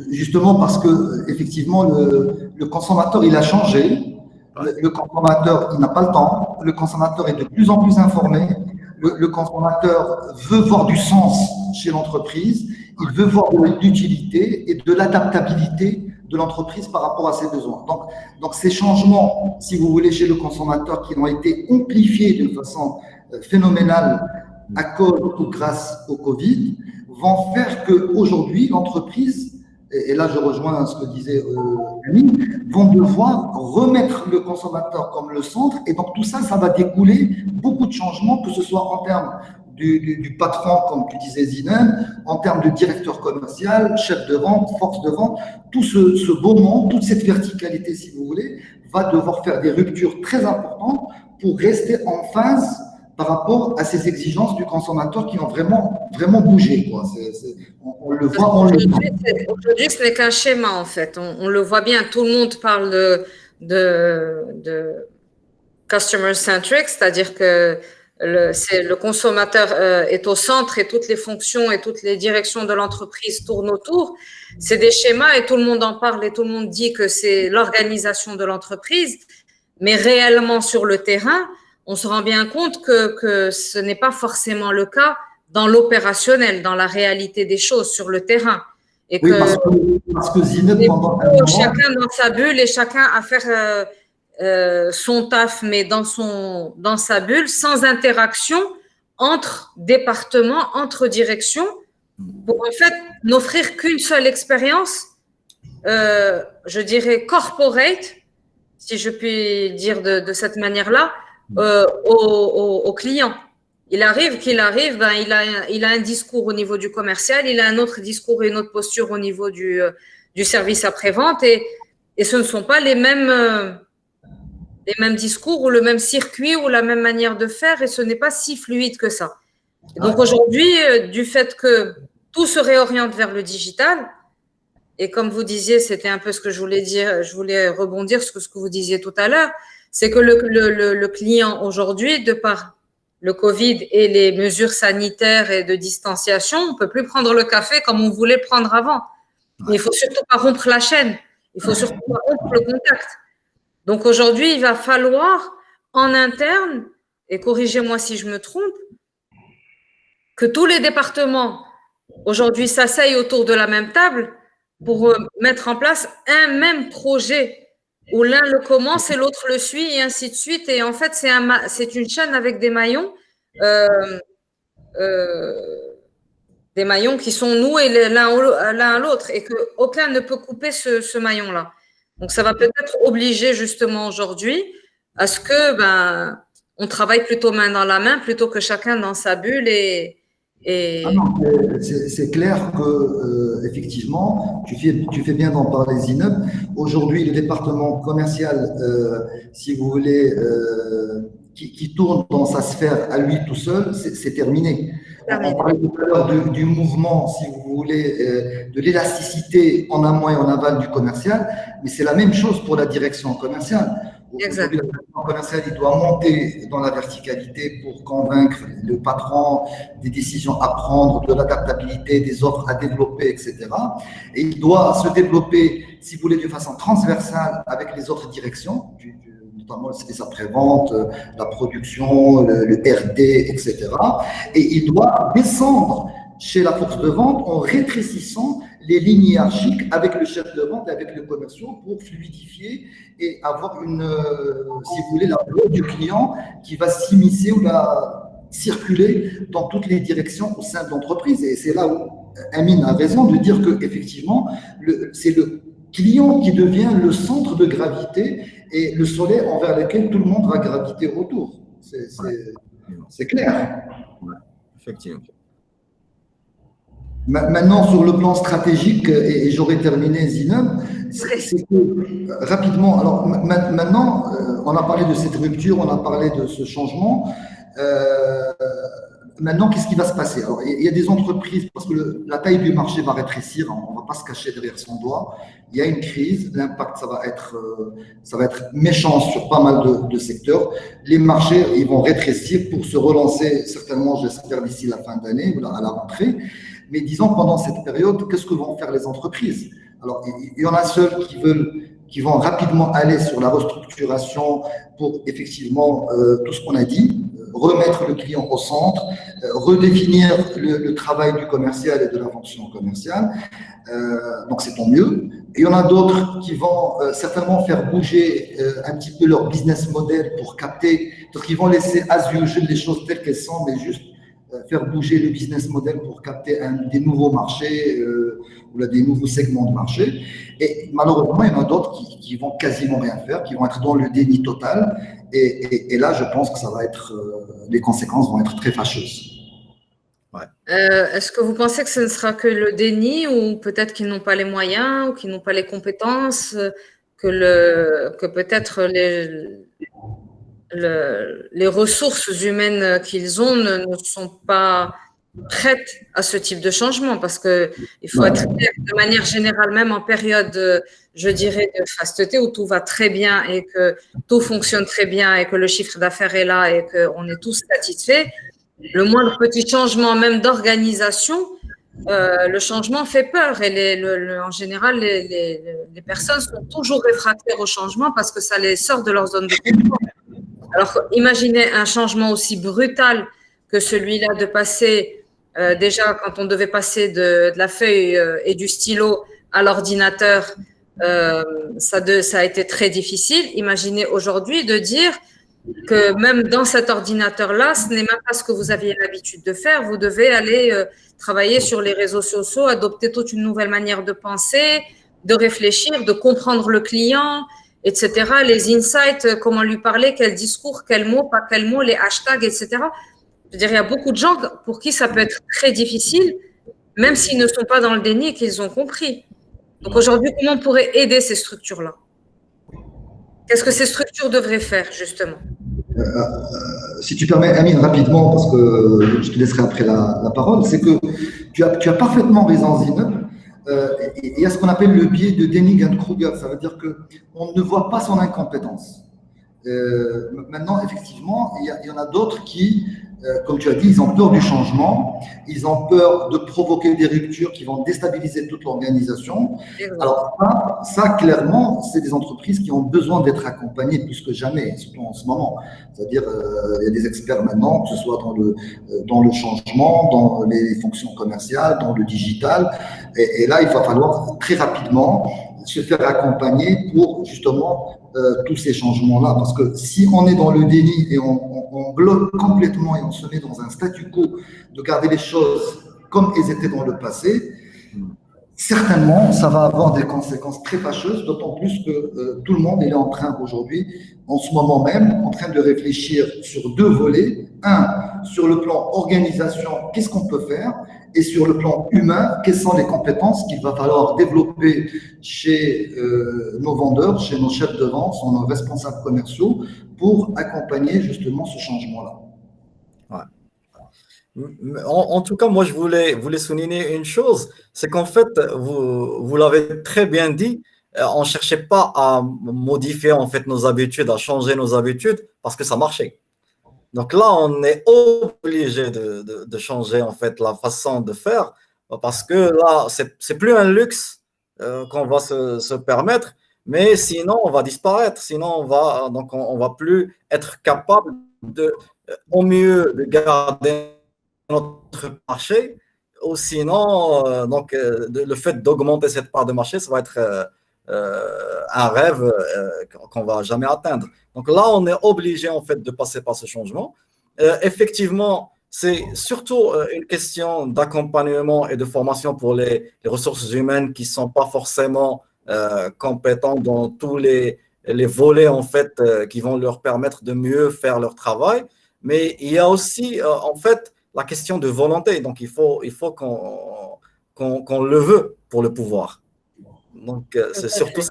Justement parce que effectivement le consommateur il a changé, le consommateur il n'a pas le temps, le consommateur est de plus en plus informé, le consommateur veut voir du sens chez l'entreprise, il veut voir de l'utilité et de l'adaptabilité de l'entreprise par rapport à ses besoins. Donc ces changements, si vous voulez, chez le consommateur qui ont été amplifiés d'une façon phénoménale à cause ou grâce au Covid, vont faire qu'aujourd'hui, l'entreprise, et là je rejoins ce que disait Amine, vont devoir remettre le consommateur comme le centre, et donc tout ça, ça va découler beaucoup de changements, que ce soit en termes du patron, comme tu disais Zineb, en termes de directeur commercial, chef de vente, force de vente, tout ce beau monde, toute cette verticalité, si vous voulez, va devoir faire des ruptures très importantes pour rester en phase par rapport à ces exigences du consommateur qui ont vraiment bougé, quoi. On le voit. Aujourd'hui, ce n'est qu'un schéma, en fait. On le voit bien, tout le monde parle de customer-centric, c'est-à-dire que le consommateur est au centre et toutes les fonctions et toutes les directions de l'entreprise tournent autour. C'est des schémas et tout le monde en parle et tout le monde dit que c'est l'organisation de l'entreprise. Mais réellement sur le terrain, on se rend bien compte que ce n'est pas forcément le cas dans l'opérationnel, dans la réalité des choses sur le terrain. Et oui, parce que Zineb, chacun dans sa bulle et chacun à faire son taf, mais dans sa bulle, sans interaction entre départements, entre directions, pour en fait n'offrir qu'une seule expérience, je dirais corporate, si je puis dire de cette manière-là, au client. Il arrive, ben, il a un discours au niveau du commercial, il a un autre discours et une autre posture au niveau du service après-vente et ce ne sont pas les mêmes discours ou le même circuit ou la même manière de faire et ce n'est pas si fluide que ça. Et donc aujourd'hui, du fait que tout se réoriente vers le digital, et comme vous disiez, c'était un peu ce que je voulais dire, je voulais rebondir sur ce que vous disiez tout à l'heure, c'est que le client aujourd'hui, de par le Covid et les mesures sanitaires et de distanciation, on ne peut plus prendre le café comme on voulait le prendre avant. Il ne faut surtout pas rompre la chaîne, il faut surtout pas rompre le contact. Donc aujourd'hui, il va falloir en interne, et corrigez-moi si je me trompe, que tous les départements aujourd'hui s'asseyent autour de la même table pour mettre en place un même projet où l'un le commence et l'autre le suit et ainsi de suite. Et en fait, c'est une chaîne avec des maillons qui sont noués l'un à l'autre et qu'aucun ne peut couper ce maillon-là. Donc, ça va peut-être obliger justement aujourd'hui à ce que on travaille plutôt main dans la main plutôt que chacun dans sa bulle c'est clair que effectivement, tu fais bien d'en parler, Zineb. Aujourd'hui, le département commercial, si vous voulez, qui tourne dans sa sphère à lui tout seul, c'est terminé. On parlait tout à l'heure du mouvement, si vous voulez, de l'élasticité en amont et en aval du commercial, mais c'est la même chose pour la direction commerciale. Aujourd'hui, la direction commerciale, il doit monter dans la verticalité pour convaincre le patron des décisions à prendre, de l'adaptabilité, des offres à développer, etc. Et il doit se développer, si vous voulez, de façon transversale avec les autres directions, notamment les après-ventes, la production, le RD, etc. Et il doit descendre chez la force de vente en rétrécissant les lignes hiérarchiques avec le chef de vente et avec le commercial pour fluidifier et avoir si vous voulez, la voix du client qui va s'immiscer ou circuler dans toutes les directions au sein de l'entreprise. Et c'est là où Amine a raison de dire qu'effectivement, c'est le client qui devient le centre de gravité et le soleil envers lequel tout le monde va graviter autour. C'est clair. Ouais, effectivement. Maintenant, sur le plan stratégique, et j'aurais terminé, Zineb, c'est que rapidement, alors maintenant, on a parlé de cette rupture, on a parlé de ce changement. Maintenant, qu'est-ce qui va se passer? Alors, il y a des entreprises, parce que la taille du marché va rétrécir, on ne va pas se cacher derrière son doigt. Il y a une crise, l'impact, ça va être méchant sur pas mal de secteurs. Les marchés, ils vont rétrécir pour se relancer, certainement, j'espère, d'ici la fin d'année, ou à la rentrée. Mais disons, pendant cette période, qu'est-ce que vont faire les entreprises? Alors, il y en a seuls qui vont rapidement aller sur la restructuration pour effectivement tout ce qu'on a dit, remettre le client au centre, redéfinir le travail du commercial et de la fonction commerciale. Donc, c'est tant mieux. Et il y en a d'autres qui vont certainement faire bouger un petit peu leur business model pour capter, donc ils vont laisser as usual les choses telles qu'elles sont, mais juste faire bouger le business model pour capter des nouveaux marchés ou des nouveaux segments de marché. Et malheureusement, il y en a d'autres qui vont quasiment rien faire, qui vont être dans le déni total. Et là, je pense que ça va être, les conséquences vont être très fâcheuses. Ouais. Est-ce que vous pensez que ce ne sera que le déni ou peut-être qu'ils n'ont pas les moyens ou qu'ils n'ont pas les compétences, que peut-être les ressources humaines qu'ils ont ne sont pas prêtes à ce type de changement, parce qu'il faut être clair, de manière générale, même en période, je dirais, de fasteté, où tout va très bien et que tout fonctionne très bien et que le chiffre d'affaires est là et qu'on est tous satisfaits, le moindre petit changement, même d'organisation, le changement fait peur et en général, les personnes sont toujours réfractaires au changement parce que ça les sort de leur zone de confort. Alors, imaginez un changement aussi brutal que celui-là de passer, déjà quand on devait passer de la feuille et du stylo à l'ordinateur, ça a été très difficile. Imaginez aujourd'hui de dire, que même dans cet ordinateur-là, ce n'est même pas ce que vous aviez l'habitude de faire. Vous devez aller travailler sur les réseaux sociaux, adopter toute une nouvelle manière de penser, de réfléchir, de comprendre le client, etc. Les insights, comment lui parler, quel discours, quel mot, pas quel mot, les hashtags, etc. Je veux dire, il y a beaucoup de gens pour qui ça peut être très difficile, même s'ils ne sont pas dans le déni et qu'ils ont compris. Donc aujourd'hui, comment on pourrait aider ces structures-là? Qu'est-ce que ces structures devraient faire, justement? Si tu permets, Amine, rapidement, parce que je te laisserai après la parole, c'est que tu as parfaitement raison, Zineb. Il y a ce qu'on appelle le biais de Dunning-Kruger. Ça veut dire qu'on ne voit pas son incompétence. Maintenant, effectivement, il y en a d'autres qui, comme tu as dit, ils ont peur du changement, ils ont peur de provoquer des ruptures qui vont déstabiliser toute l'organisation. Alors ça, clairement, c'est des entreprises qui ont besoin d'être accompagnées plus que jamais, surtout en ce moment. C'est-à-dire, il y a des experts maintenant, que ce soit dans le changement, dans les fonctions commerciales, dans le digital. Et là, il va falloir très rapidement se faire accompagner pour justement tous ces changements-là. Parce que si on est dans le déni et on bloque complètement et on se met dans un statu quo de garder les choses comme elles étaient dans le passé, certainement, ça va avoir des conséquences très fâcheuses, d'autant plus que tout le monde est en train aujourd'hui, en ce moment même, en train de réfléchir sur deux volets. Un, sur le plan organisation, qu'est-ce qu'on peut faire? Et sur le plan humain, quelles sont les compétences qu'il va falloir développer chez nos vendeurs, chez nos chefs de vente, nos responsables commerciaux, pour accompagner justement ce changement-là. Ouais. En tout cas, moi, je voulais souligner une chose, c'est qu'en fait, vous l'avez très bien dit, on ne cherchait pas à modifier en fait nos habitudes, à changer nos habitudes, parce que ça marchait. Donc là, on est obligé de changer en fait la façon de faire, parce que là, c'est plus un luxe qu'on va se permettre, mais sinon on va disparaître, sinon on va plus être capable au mieux de garder notre marché, ou sinon le fait d'augmenter cette part de marché, ça va être un rêve qu'on va jamais atteindre. Donc là, on est obligé en fait de passer par ce changement. Effectivement, c'est surtout une question d'accompagnement et de formation pour les ressources humaines qui sont pas forcément compétents dans tous les volets en fait qui vont leur permettre de mieux faire leur travail. Mais il y a aussi en fait la question de volonté. Donc il faut qu'on le veut pour le pouvoir. Donc c'est surtout ça.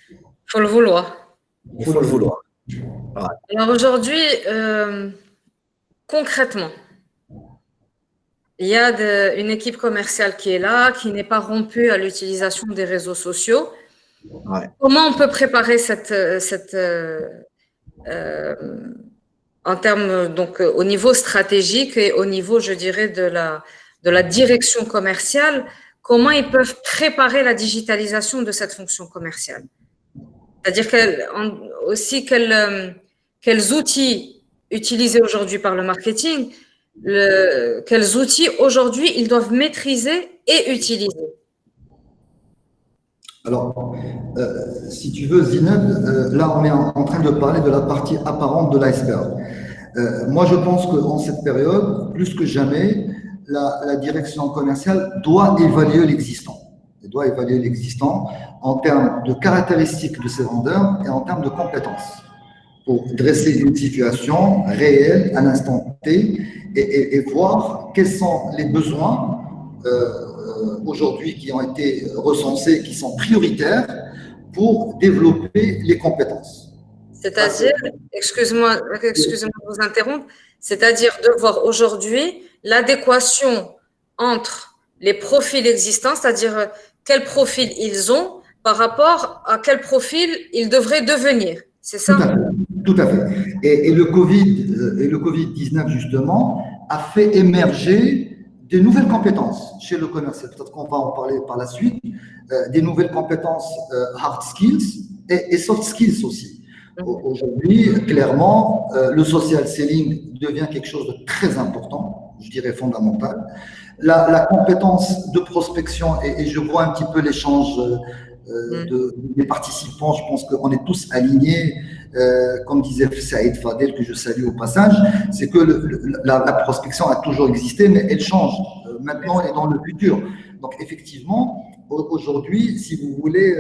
Il faut le vouloir. Il faut le vouloir. Ouais. Alors aujourd'hui, concrètement, il y a une équipe commerciale qui est là, qui n'est pas rompue à l'utilisation des réseaux sociaux. Ouais. Comment on peut préparer en termes, donc, au niveau stratégique et au niveau, je dirais, de la direction commerciale, comment ils peuvent préparer la digitalisation de cette fonction commerciale? C'est-à-dire quels outils utilisés aujourd'hui par le marketing, quels outils aujourd'hui ils doivent maîtriser et utiliser? Alors, si tu veux, Zineb, là, on est en train de parler de la partie apparente de l'iceberg. Moi, je pense qu'en cette période, plus que jamais, la direction commerciale doit évaluer l'existant. Elle doit évaluer l'existant en termes de caractéristiques de ses vendeurs et en termes de compétences pour dresser une situation réelle à l'instant T et voir quels sont les besoins aujourd'hui qui ont été recensés, qui sont prioritaires pour développer les compétences. C'est-à-dire, excusez-moi de vous interrompre, c'est-à-dire de voir aujourd'hui l'adéquation entre les profils existants, c'est-à-dire quel profil ils ont par rapport à quel profil ils devraient devenir. C'est ça? Tout à fait. Et le Covid-19, justement, a fait émerger des nouvelles compétences chez le commercial. Peut-être qu'on va en parler par la suite. Des nouvelles compétences hard skills et soft skills aussi. Aujourd'hui, clairement, le social selling devient quelque chose de très important, je dirais fondamental. La compétence de prospection, et je vois un petit peu l'échange des participants, je pense qu'on est tous alignés. comme disait Saïd Fadel, que je salue au passage, c'est que la prospection a toujours existé, mais elle change. Maintenant, elle est dans le futur. Donc, effectivement, aujourd'hui, si vous voulez,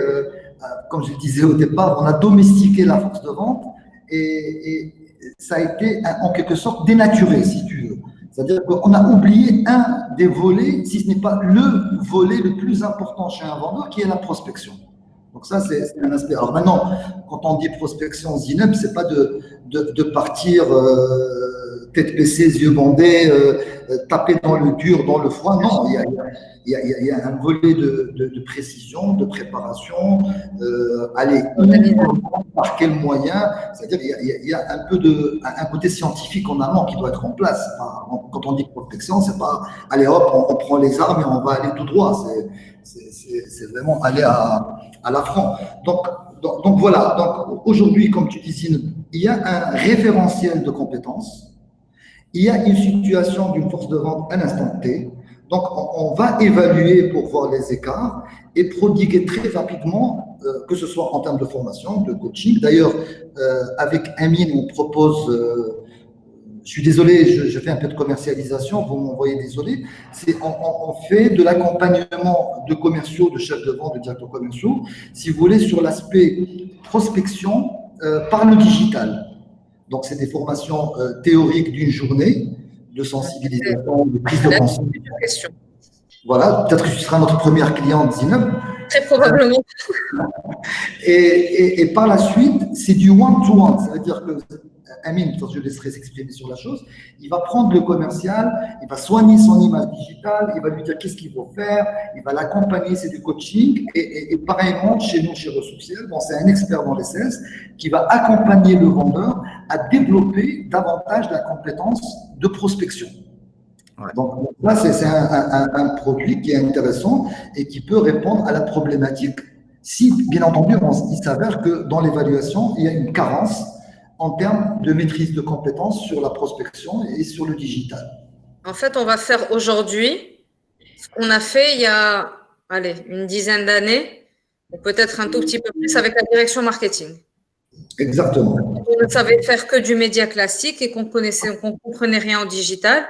comme je le disais au départ, on a domestiqué la force de vente et ça a été en quelque sorte dénaturé, si tu veux. C'est-à-dire qu'on a oublié un des volets, si ce n'est pas le volet le plus important chez un vendeur, qui est la prospection. Donc ça, c'est un aspect. Alors maintenant, quand on dit prospection Zineb, c'est pas de partir tête baissée, yeux bandés, taper dans le dur, dans le froid. Non, il y a un volet de précision, de préparation, aller par quel moyen. C'est-à-dire il y a un peu un côté scientifique en amont qui doit être en place. Quand on dit prospection, c'est pas allez hop, on prend les armes et on va aller tout droit. C'est vraiment aller à l'affront. Donc voilà. Donc aujourd'hui, comme tu dis, il y a un référentiel de compétences. Il y a une situation d'une force de vente à l'instant T. Donc, on va évaluer pour voir les écarts et prodiguer très rapidement, que ce soit en termes de formation, de coaching. D'ailleurs, avec Amine, on propose, je suis désolé, je fais un peu de commercialisation, vous m'envoyez désolé, on fait de l'accompagnement de commerciaux, de chefs de vente, de directeurs commerciaux, si vous voulez, sur l'aspect prospection par le digital. Donc, c'est des formations théoriques d'une journée de sensibilisation, de prise de conscience. Voilà, peut-être que tu seras notre première cliente, Zineb. Très probablement. Et par la suite, c'est du one-to-one. Ça veut dire que Amine, je laisserai s'exprimer sur la chose, il va prendre le commercial, il va soigner son image digitale, il va lui dire qu'est-ce qu'il faut faire, il va l'accompagner, c'est du coaching. Et pareillement, chez nous, chez Ressourciel, bon, c'est un expert dans les sales qui va accompagner le vendeur à développer davantage la compétence de prospection. Ouais. Donc là, c'est un produit qui est intéressant et qui peut répondre à la problématique si, bien entendu, il s'avère que dans l'évaluation, il y a une carence en termes de maîtrise de compétences sur la prospection et sur le digital. En fait, on va faire aujourd'hui ce qu'on a fait il y a, allez, une dizaine d'années, ou peut-être un tout petit peu plus avec la direction marketing. Exactement. On ne savait faire que du média classique et qu'on comprenait rien au digital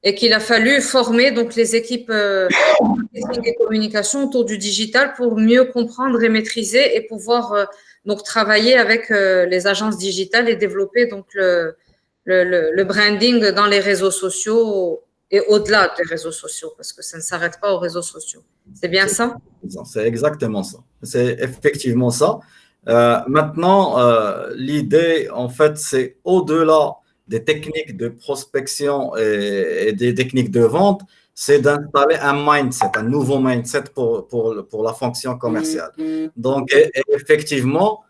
et qu'il a fallu former donc les équipes marketing et communication autour du digital pour mieux comprendre et maîtriser et pouvoir donc travailler avec les agences digitales et développer donc le branding dans les réseaux sociaux et au-delà des réseaux sociaux parce que ça ne s'arrête pas aux réseaux sociaux. C'est bien ça? C'est exactement ça. C'est effectivement ça. Maintenant, l'idée, en fait, c'est au-delà des techniques de prospection et des techniques de vente, c'est d'installer un mindset, un nouveau mindset pour la fonction commerciale. Donc, effectivement,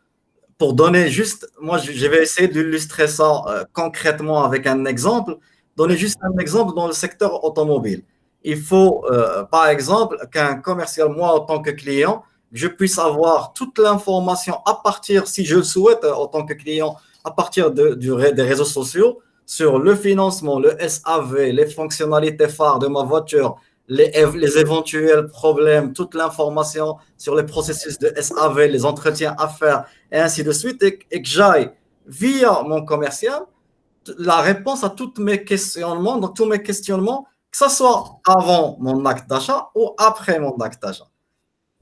pour donner juste, moi, je vais essayer d'illustrer ça concrètement avec un exemple, donner juste un exemple dans le secteur automobile. Il faut, par exemple, qu'un commercial, moi, en tant que client, je puisse avoir toute l'information à partir, si je le souhaite, en tant que client, à partir des réseaux sociaux, sur le financement, le SAV, les fonctionnalités phares de ma voiture, les éventuels problèmes, toute l'information sur les processus de SAV, les entretiens à faire, et ainsi de suite, et que j'aille via mon commercial la réponse à tous mes questionnements, que ce soit avant mon acte d'achat ou après mon acte d'achat.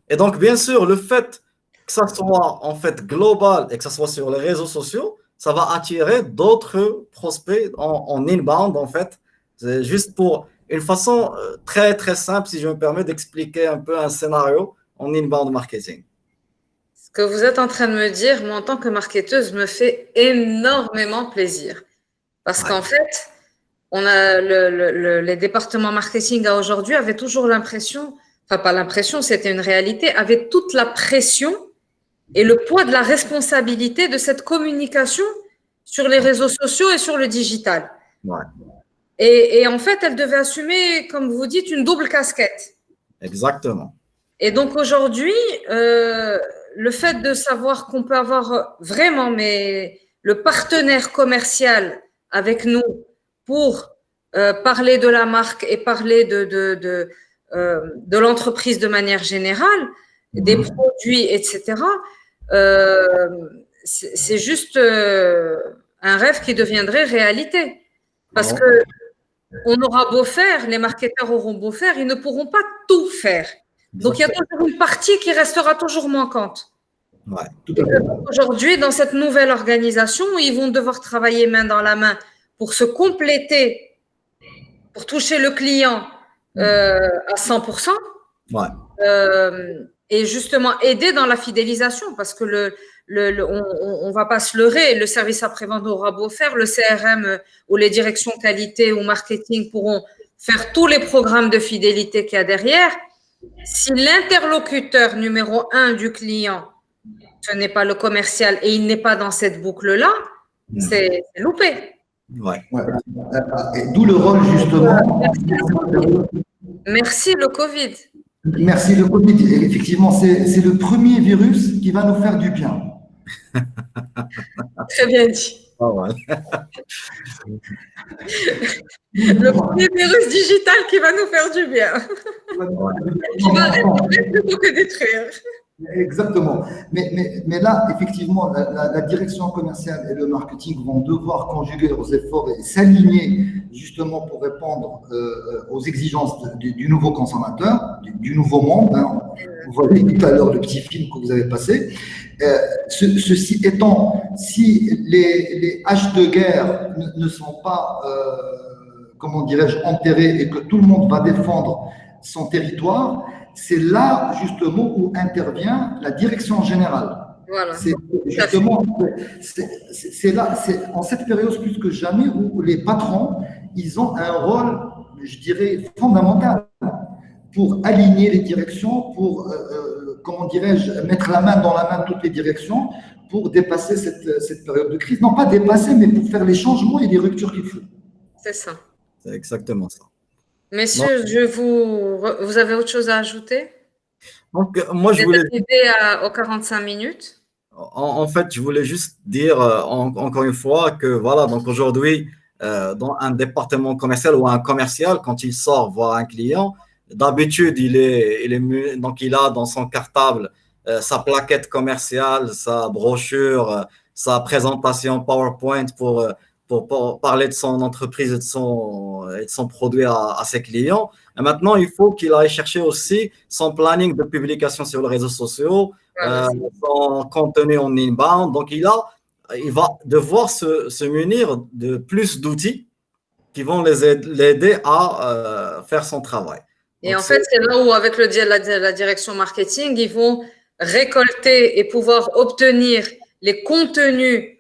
Et donc, bien sûr, le fait que ça soit en fait global et que ça soit sur les réseaux sociaux, ça va attirer d'autres prospects en inbound, en fait. C'est juste pour une façon très, très simple, si je me permets, d'expliquer un peu un scénario en inbound marketing. Ce que vous êtes en train de me dire, moi, en tant que marketeuse, me fait énormément plaisir. Parce qu'en fait, on a les départements marketing à aujourd'hui avaient toujours l'impression, enfin pas l'impression, c'était une réalité, avaient toute la pression et le poids de la responsabilité de cette communication sur les réseaux sociaux et sur le digital. Ouais. Et en fait, elle devait assumer, comme vous dites, une double casquette. Exactement. Et donc aujourd'hui, le fait de savoir qu'on peut avoir vraiment le partenaire commercial avec nous pour parler de la marque et parler de l'entreprise de manière générale, des produits, etc., c'est juste un rêve qui deviendrait réalité. Parce Non. que on aura beau faire, les marketeurs auront beau faire, ils ne pourront pas tout faire. Donc, il y a toujours une partie qui restera toujours manquante. Ouais. Tout à fait. Aujourd'hui, dans cette nouvelle organisation, ils vont devoir travailler main dans la main pour se compléter, pour toucher le client à 100%. Ouais. Et justement aider dans la fidélisation parce que on va pas se leurrer, le service après-vente aura beau faire, le CRM ou les directions qualité ou marketing pourront faire tous les programmes de fidélité qu'il y a derrière. Si l'interlocuteur numéro 1 du client, ce n'est pas le commercial et il n'est pas dans cette boucle-là, c'est loupé. Ouais. Ouais. Et d'où le rôle justement. Merci le Covid. Merci le Covid. Et effectivement, c'est le premier virus qui va nous faire du bien. Très bien dit. Ah ouais. Le premier virus digital qui va nous faire du bien. Qui va réparer plutôt que détruire. Exactement. Mais là, effectivement, la direction commerciale et le marketing vont devoir conjuguer leurs efforts et s'aligner justement pour répondre aux exigences du nouveau consommateur, du nouveau monde. Hein. Vous voyez tout à l'heure le petit film que vous avez passé. Ceci étant, si les haches de guerre ne sont pas, comment dirais-je, enterrées et que tout le monde va défendre son territoire, c'est là justement où intervient la direction générale. Voilà. C'est justement, c'est là, c'est en cette période plus que jamais où les patrons, ils ont un rôle, je dirais, fondamental pour aligner les directions, pour, comment dirais-je, mettre la main dans la main de toutes les directions pour dépasser cette période de crise. Non pas dépasser, mais pour faire les changements et les ruptures qu'il faut. C'est ça. C'est exactement ça. Messieurs, vous avez autre chose à ajouter? Donc, moi, je Vous voulais. êtes arrivés aux 45 minutes. En fait, je voulais juste dire encore une fois que voilà, donc aujourd'hui, dans un département commercial ou un commercial, quand il sort voir un client, d'habitude, donc il a dans son cartable sa plaquette commerciale, sa brochure, sa présentation PowerPoint pour parler de son entreprise et de son produit à ses clients. Et maintenant, il faut qu'il aille chercher aussi son planning de publication sur les réseaux sociaux, son contenu en inbound. Donc, il va devoir se munir de plus d'outils qui vont l'aider à faire son travail. Et donc, en fait, c'est là où, avec la direction marketing, ils vont récolter et pouvoir obtenir les contenus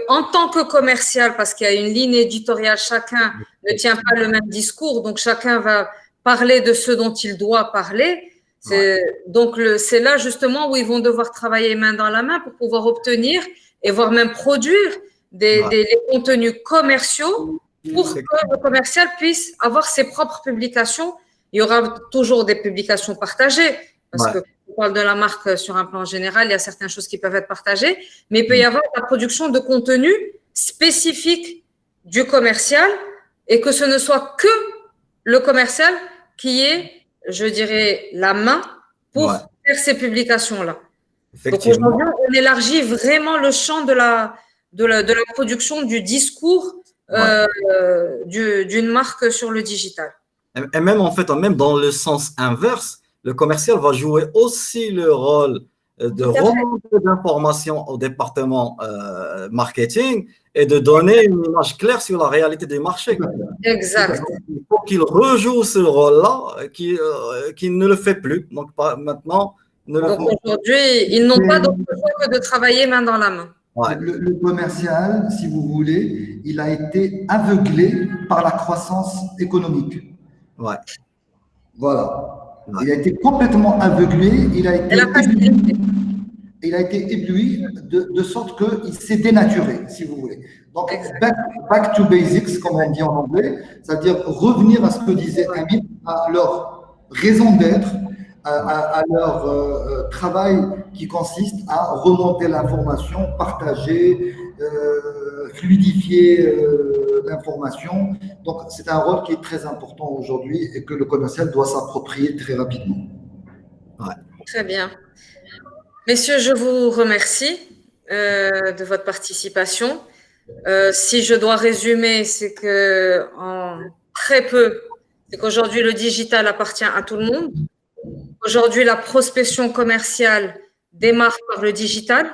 en tant que commercial, parce qu'il y a une ligne éditoriale, chacun ne tient pas le même discours, donc chacun va parler de ce dont il doit parler. Donc, c'est là justement où ils vont devoir travailler main dans la main pour pouvoir obtenir et voire même produire les contenus commerciaux pour que le commercial puisse avoir ses propres publications. Il y aura toujours des publications partagées parce que on parle de la marque sur un plan général, il y a certaines choses qui peuvent être partagées, mais il peut y avoir la production de contenu spécifique du commercial et que ce ne soit que le commercial qui ait, je dirais, la main pour faire ces publications-là. Donc aujourd'hui, on élargit vraiment le champ de la production du discours d'une marque sur le digital. Et même en fait, même dans le sens inverse, le commercial va jouer aussi le rôle de remonter d'informations au département marketing et de donner une image claire sur la réalité du marché. Exact. Il faut qu'il rejoue ce rôle-là, qu'il ne le fait plus. Donc maintenant, donc aujourd'hui, ils n'ont pas d'autre choix que de travailler main dans la main. Le commercial, si vous voulez, il a été aveuglé par la croissance économique. Voilà. Il a été complètement aveuglé, il a été ébloui de sorte qu'il s'est dénaturé, si vous voulez. Donc, back to basics, comme on dit en anglais, c'est-à-dire revenir à ce que disait Hamid, à leur raison d'être, à leur travail qui consiste à remonter l'information, partager, fluidifier l'information. Donc, c'est un rôle qui est très important aujourd'hui et que le commercial doit s'approprier très rapidement. Très bien. Messieurs, je vous remercie. de votre participation. Si je dois résumer, c'est que en très peu, c'est qu'aujourd'hui, le digital appartient à tout le monde. Aujourd'hui, la prospection commerciale démarre par le digital.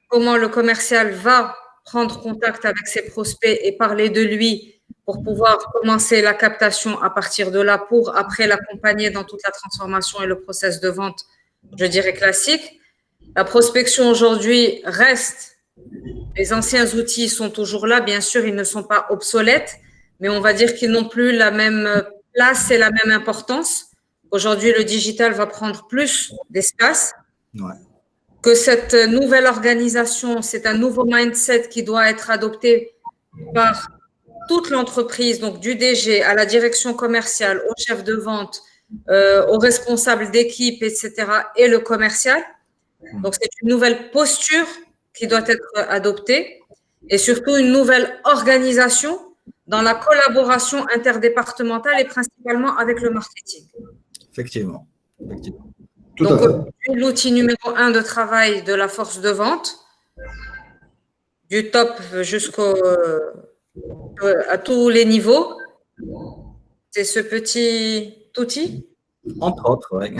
Comment le commercial va prendre contact avec ses prospects et parler de lui pour pouvoir commencer la captation à partir de là pour après l'accompagner dans toute la transformation et le process de vente, je dirais classique. La prospection aujourd'hui reste, les anciens outils sont toujours là, bien sûr, ils ne sont pas obsolètes, mais on va dire qu'ils n'ont plus la même place et la même importance. Aujourd'hui, le digital va prendre plus d'espace. Ouais. Que cette nouvelle organisation, c'est un nouveau mindset qui doit être adopté par toute l'entreprise, donc du DG à la direction commerciale, au chef de vente, aux responsables d'équipe, etc., et le commercial. Donc, c'est une nouvelle posture qui doit être adoptée et surtout une nouvelle organisation dans la collaboration interdépartementale et principalement avec le marketing. Effectivement. Tout Donc, à fait. l'outil numéro 1 de travail de la force de vente, du top à tous les niveaux, c'est ce petit outil. Entre autres, oui.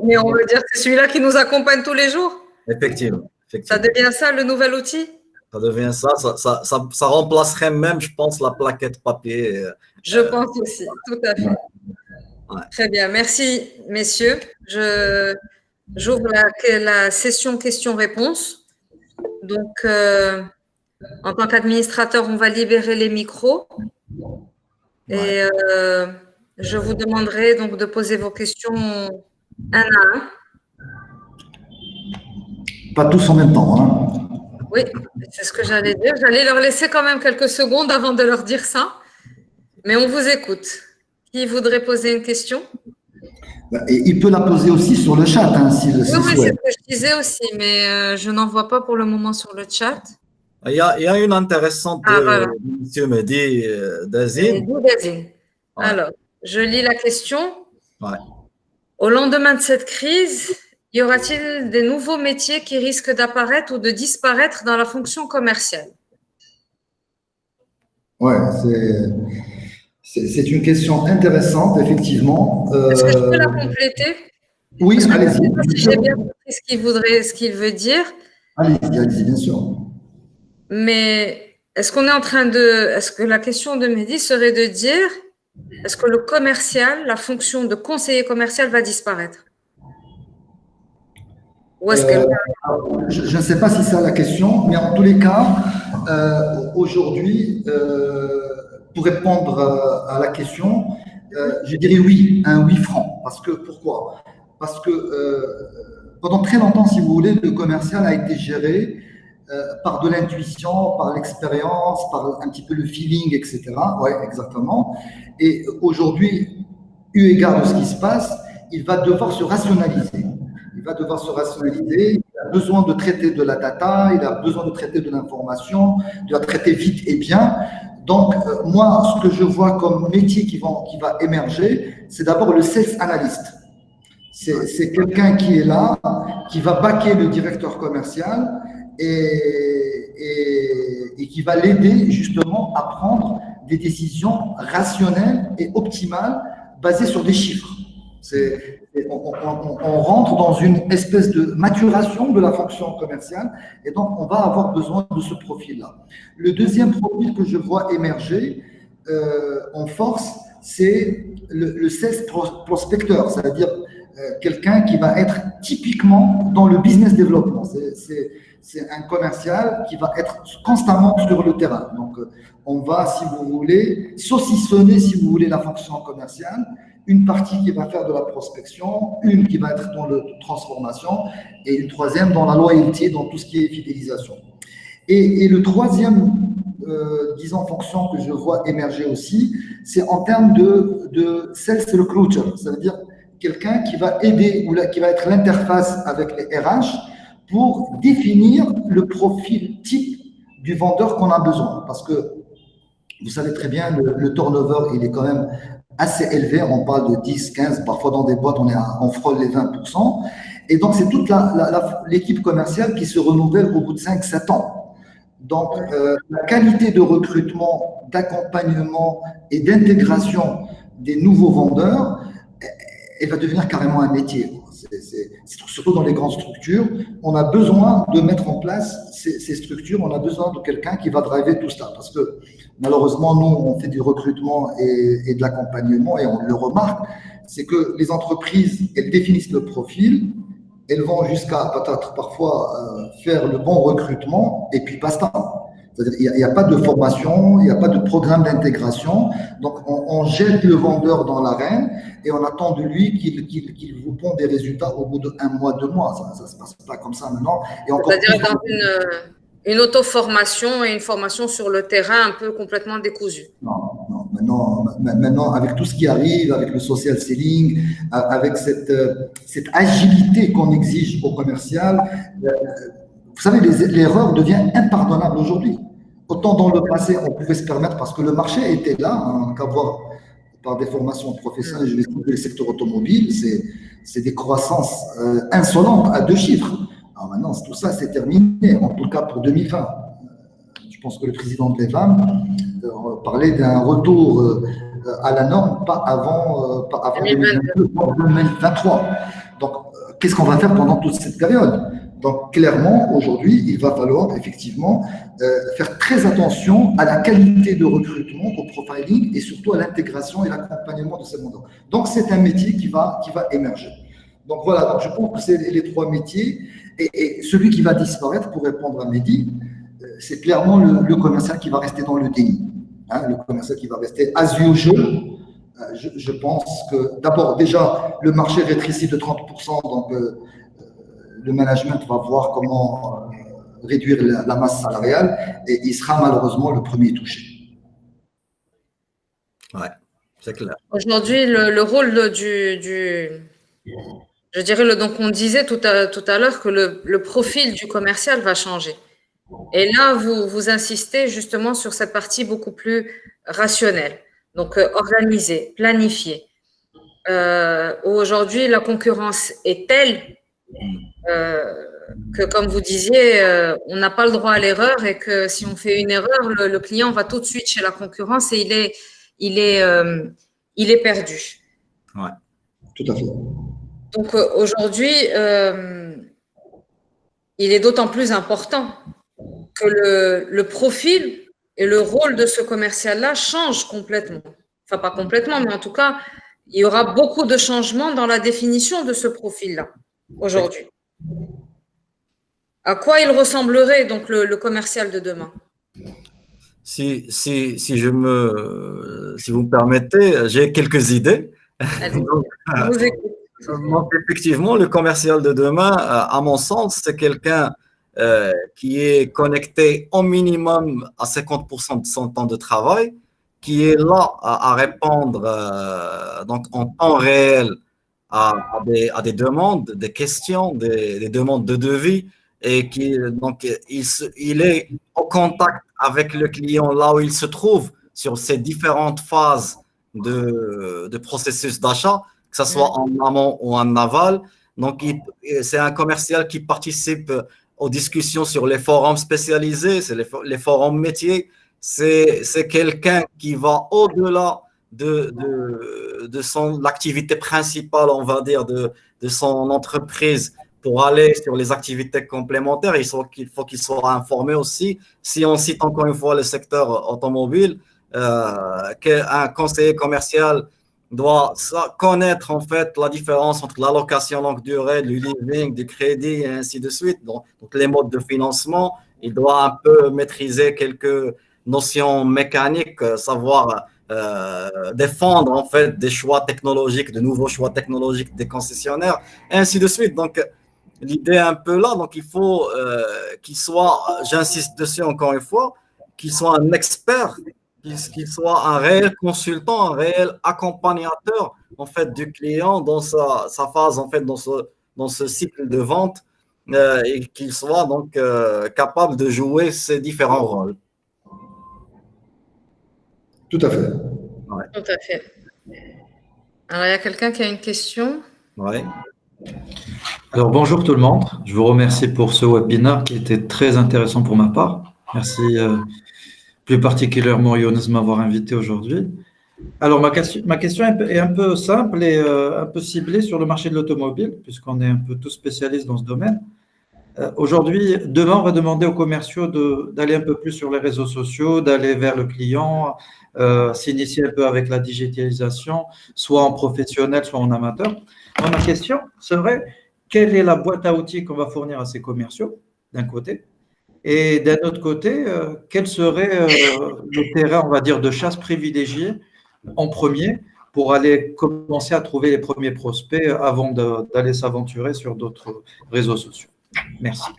Mais on veut dire que c'est celui-là qui nous accompagne tous les jours. Effectivement. Ça devient ça, le nouvel outil? Ça devient ça remplacerait même, je pense, la plaquette papier. Je pense aussi, tout à fait. Ouais. Très bien, merci messieurs. J'ouvre la session questions-réponses. Donc, en tant qu'administrateur, on va libérer les micros. Et je vous demanderai donc de poser vos questions un à un. Pas tous en même temps. Hein. Oui, c'est ce que j'allais dire. J'allais leur laisser quand même quelques secondes avant de leur dire ça. Mais on vous écoute. Qui voudrait poser une question? Et il peut la poser aussi sur le chat, hein, s'il Oui, souhaite. c'est ce que je disais aussi, mais je n'en vois pas pour le moment sur le chat. Il y a une intéressante voilà. monsieur Mehdi Dazine. Ouais. Alors, je lis la question. Ouais. Au lendemain de cette crise, y aura-t-il des nouveaux métiers qui risquent d'apparaître ou de disparaître dans la fonction commerciale? Ouais, c'est une question intéressante, effectivement. Est-ce que je peux la compléter? Oui, allez-y. Si j'ai bien compris ce qu'il veut dire. Allez-y, bien sûr. Mais est-ce que la question de Mehdi serait de dire, est-ce que le commercial, la fonction de conseiller commercial va disparaître? Ou est-ce que… Je ne sais pas si c'est la question, mais en tous les cas, aujourd'hui, pour répondre à la question, je dirais oui, un oui franc. Pourquoi? Parce que pendant très longtemps, si vous voulez, le commercial a été géré par de l'intuition, par l'expérience, par un petit peu le feeling, etc. Oui, exactement. Et aujourd'hui, eu égard de ce qui se passe, il va devoir se rationaliser. Il a besoin de traiter de la data, il a besoin de traiter de l'information, de la traiter vite et bien. Donc, moi, ce que je vois comme métier qui va émerger, c'est d'abord le sales analyst. C'est quelqu'un qui est là, qui va backer le directeur commercial et qui va l'aider justement à prendre des décisions rationnelles et optimales basées sur des chiffres. On rentre dans une espèce de maturation de la fonction commerciale et donc on va avoir besoin de ce profil-là. Le deuxième profil que je vois émerger en force, c'est le sales prospecteur, c'est-à-dire quelqu'un qui va être typiquement dans le business development. C'est un commercial qui va être constamment sur le terrain. Donc, on va, si vous voulez, saucissonner, si vous voulez, la fonction commerciale. Une partie qui va faire de la prospection, une qui va être dans la transformation et une troisième dans la loyauté, dans tout ce qui est fidélisation. Et le troisième, disons, fonction que je vois émerger aussi, c'est en termes de sales recruiter. Ça veut dire quelqu'un qui va aider ou qui va être l'interface avec les RH pour définir le profil type du vendeur qu'on a besoin. Parce que vous savez très bien, le turnover, il est quand même assez élevé. On parle de 10, 15, parfois dans des boîtes, on frôle les 20%. Et donc, c'est toute l'équipe commerciale qui se renouvelle au bout de 5-7 ans. Donc, la qualité de recrutement, d'accompagnement et d'intégration des nouveaux vendeurs, elle va devenir carrément un métier. Surtout dans les grandes structures, on a besoin de mettre en place ces structures, on a besoin de quelqu'un qui va driver tout ça. Parce que malheureusement, nous, on fait du recrutement et de l'accompagnement et on le remarque, c'est que les entreprises, elles définissent le profil, elles vont jusqu'à peut-être parfois faire le bon recrutement et puis basta. C'est-à-dire qu'il n'y a pas de formation, il n'y a pas de programme d'intégration. Donc, on jette le vendeur dans l'arène et on attend de lui qu'il vous pond des résultats au bout de 1 mois, 2 mois. Ça ne se passe pas comme ça maintenant. C'est-à-dire dans une auto-formation et une formation sur le terrain un peu complètement décousue. Non. Maintenant, avec tout ce qui arrive, avec le social selling, avec cette agilité qu'on exige au commercial, vous savez, l'erreur devient impardonnable aujourd'hui. Autant dans le passé, on pouvait se permettre parce que le marché était là, hein, qu'à voir par des formations professionnelles, je vais citer le secteur automobile, c'est des croissances insolentes à 2 chiffres. Alors maintenant, tout ça, c'est terminé, en tout cas pour 2020. Je pense que le président de l'EVAM parlait d'un retour à la norme, pas avant 2022, 2023. Donc, qu'est-ce qu'on va faire pendant toute cette période? Donc, clairement, aujourd'hui, il va falloir effectivement faire très attention à la qualité de recrutement, au profiling et surtout à l'intégration et l'accompagnement de ces vendeurs. Donc, c'est un métier qui va émerger. Donc, voilà, donc je pense que c'est les 3 métiers. Et celui qui va disparaître, pour répondre à Mehdi, c'est clairement le commercial qui va rester dans le déni. Hein, le commercial qui va rester as usual. Je pense que, d'abord, déjà, le marché rétrécit de 30%, donc le management va voir comment réduire la masse salariale et il sera malheureusement le premier touché. Ouais, c'est clair. Aujourd'hui, le rôle je dirais, donc on disait tout à l'heure que le profil du commercial va changer. Et là, vous insistez justement sur cette partie beaucoup plus rationnelle. Donc, organisée, planifiée. Aujourd'hui, la concurrence est telle que, comme vous disiez, on n'a pas le droit à l'erreur et que si on fait une erreur, le client va tout de suite chez la concurrence et il est perdu. Ouais, tout à fait. Donc, aujourd'hui, il est d'autant plus important que le profil et le rôle de ce commercial-là changent complètement. Enfin, pas complètement, mais en tout cas, il y aura beaucoup de changements dans la définition de ce profil-là aujourd'hui. À quoi il ressemblerait donc le commercial de demain? Si vous me permettez, j'ai quelques idées. Donc, effectivement, le commercial de demain, à mon sens, c'est quelqu'un qui est connecté au minimum à 50% de son temps de travail, qui est là à répondre donc en temps réel à des demandes, des questions, des demandes de devis, et donc il est en contact avec le client là où il se trouve sur ces différentes phases de processus d'achat, que ce soit en amont ou en aval. Donc, c'est un commercial qui participe aux discussions sur les forums spécialisés, c'est les forums métiers. C'est quelqu'un qui va au-delà de l'activité principale, on va dire, de son entreprise pour aller sur les activités complémentaires. Il faut qu'il soit informé aussi. Si on cite encore une fois le secteur automobile, qu'un conseiller commercial doit connaître en fait la différence entre la location longue durée, le leasing, du crédit et ainsi de suite. Donc les modes de financement, il doit un peu maîtriser quelques notions mécaniques, savoir défendre en fait des choix technologiques, de nouveaux choix technologiques des concessionnaires, et ainsi de suite. Donc l'idée est un peu là. Donc il faut qu'il soit, j'insiste dessus encore une fois, qu'il soit un expert, qu'il soit un réel consultant, un réel accompagnateur en fait du client dans sa phase en fait dans ce cycle de vente, et qu'il soit donc capable de jouer ces différents rôles. Tout à fait. Ouais. Tout à fait. Alors, il y a quelqu'un qui a une question? Oui. Alors, bonjour tout le monde. Je vous remercie pour ce webinaire qui était très intéressant pour ma part. Merci plus particulièrement Younes de m'avoir invité aujourd'hui. Alors, ma question est un peu simple et un peu ciblée sur le marché de l'automobile, puisqu'on est un peu tous spécialistes dans ce domaine. Aujourd'hui, demain, on va demander aux commerciaux d'aller un peu plus sur les réseaux sociaux, d'aller vers le client, s'initier un peu avec la digitalisation, soit en professionnel, soit en amateur. Donc, ma question serait, quelle est la boîte à outils qu'on va fournir à ces commerciaux, d'un côté, et d'un autre côté, quel serait le terrain, on va dire, de chasse privilégié en premier pour aller commencer à trouver les premiers prospects avant d'aller s'aventurer sur d'autres réseaux sociaux. Merci.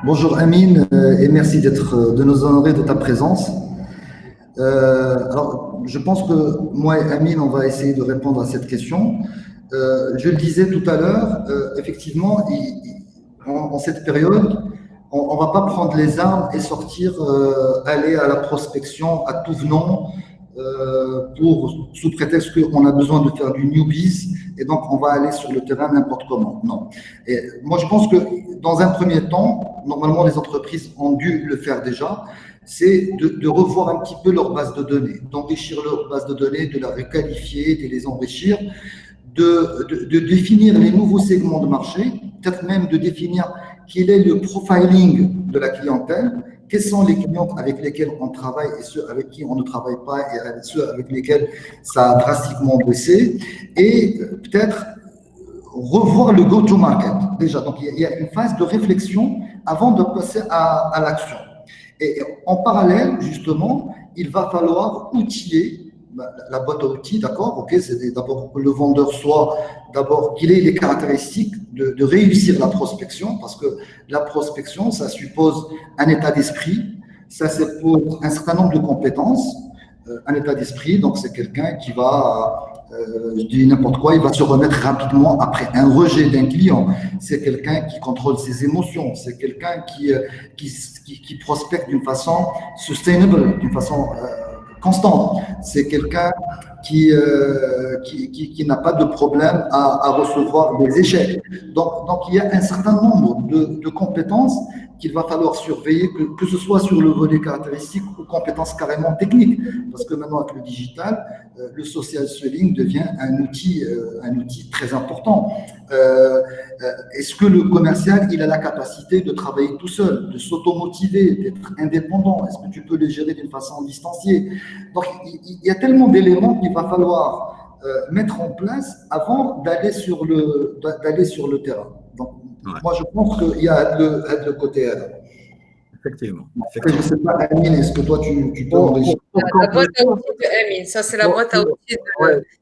Bonjour Amine et merci de nous honorer de ta présence. Alors, je pense que moi et Amine, on va essayer de répondre à cette question. Je le disais tout à l'heure, effectivement, en cette période, on ne va pas prendre les armes et sortir, aller à la prospection à tout venant sous prétexte qu'on a besoin de faire du newbies et donc on va aller sur le terrain n'importe comment. Non. Et moi, je pense que dans un premier temps, normalement, les entreprises ont dû le faire déjà, c'est de revoir un petit peu leur base de données, d'enrichir leur base de données, de la requalifier, de les enrichir, de définir les nouveaux segments de marché, peut-être même de définir quel est le profiling de la clientèle, quels sont les clients avec lesquels on travaille et ceux avec qui on ne travaille pas et ceux avec lesquels ça a drastiquement baissé, et peut-être revoir le go-to-market déjà. Donc, il y a une phase de réflexion avant de passer à l'action. Et en parallèle, justement, il va falloir outiller la boîte à outils, d'accord? Ok, c'est d'abord que le vendeur soit, d'abord qu'il ait les caractéristiques de réussir la prospection, parce que la prospection, ça suppose un état d'esprit, ça suppose un certain nombre de compétences, un état d'esprit. Donc, c'est quelqu'un qui va, je dis n'importe quoi, il va se remettre rapidement après un rejet d'un client. C'est quelqu'un qui contrôle ses émotions. C'est quelqu'un qui prospecte d'une façon sustainable, d'une façon constante. C'est quelqu'un qui n'a pas de problème à recevoir des échecs. Donc, il y a un certain nombre de compétences qu'il va falloir surveiller, que ce soit sur le volet caractéristique ou compétences carrément techniques. Parce que maintenant, avec le digital, le social selling devient un outil très important. Est-ce que le commercial, il a la capacité de travailler tout seul, de s'automotiver, d'être indépendant? Est-ce que tu peux le gérer d'une façon distanciée? Donc, il y a tellement d'éléments qu'il va falloir mettre en place avant d'aller sur le terrain. Donc, moi, je pense qu'il y a le côté aide. Effectivement. Je ne sais pas, Amine, est-ce que toi, tu peux enrichir? La boîte à outils de Amine, ça c'est la boîte à outils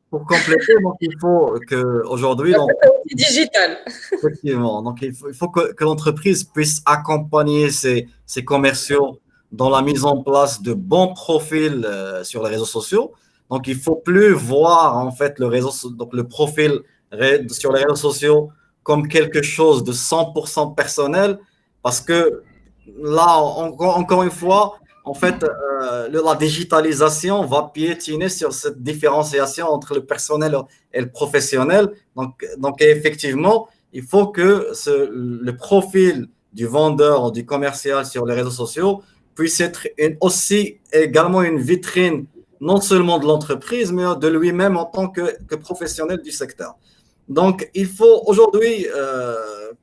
pour compléter, donc il faut qu'aujourd'hui, digital. Effectivement, donc il faut que l'entreprise puisse accompagner ses commerciaux dans la mise en place de bons profils sur les réseaux sociaux. Donc, il ne faut plus voir en fait le profil sur les réseaux sociaux comme quelque chose de 100% personnel, parce que là, encore une fois, en fait, la digitalisation va piétiner sur cette différenciation entre le personnel et le professionnel. Donc effectivement, il faut que le profil du vendeur ou du commercial sur les réseaux sociaux puisse être aussi également une vitrine, non seulement de l'entreprise, mais de lui-même en tant que professionnel du secteur. Donc, il faut aujourd'hui,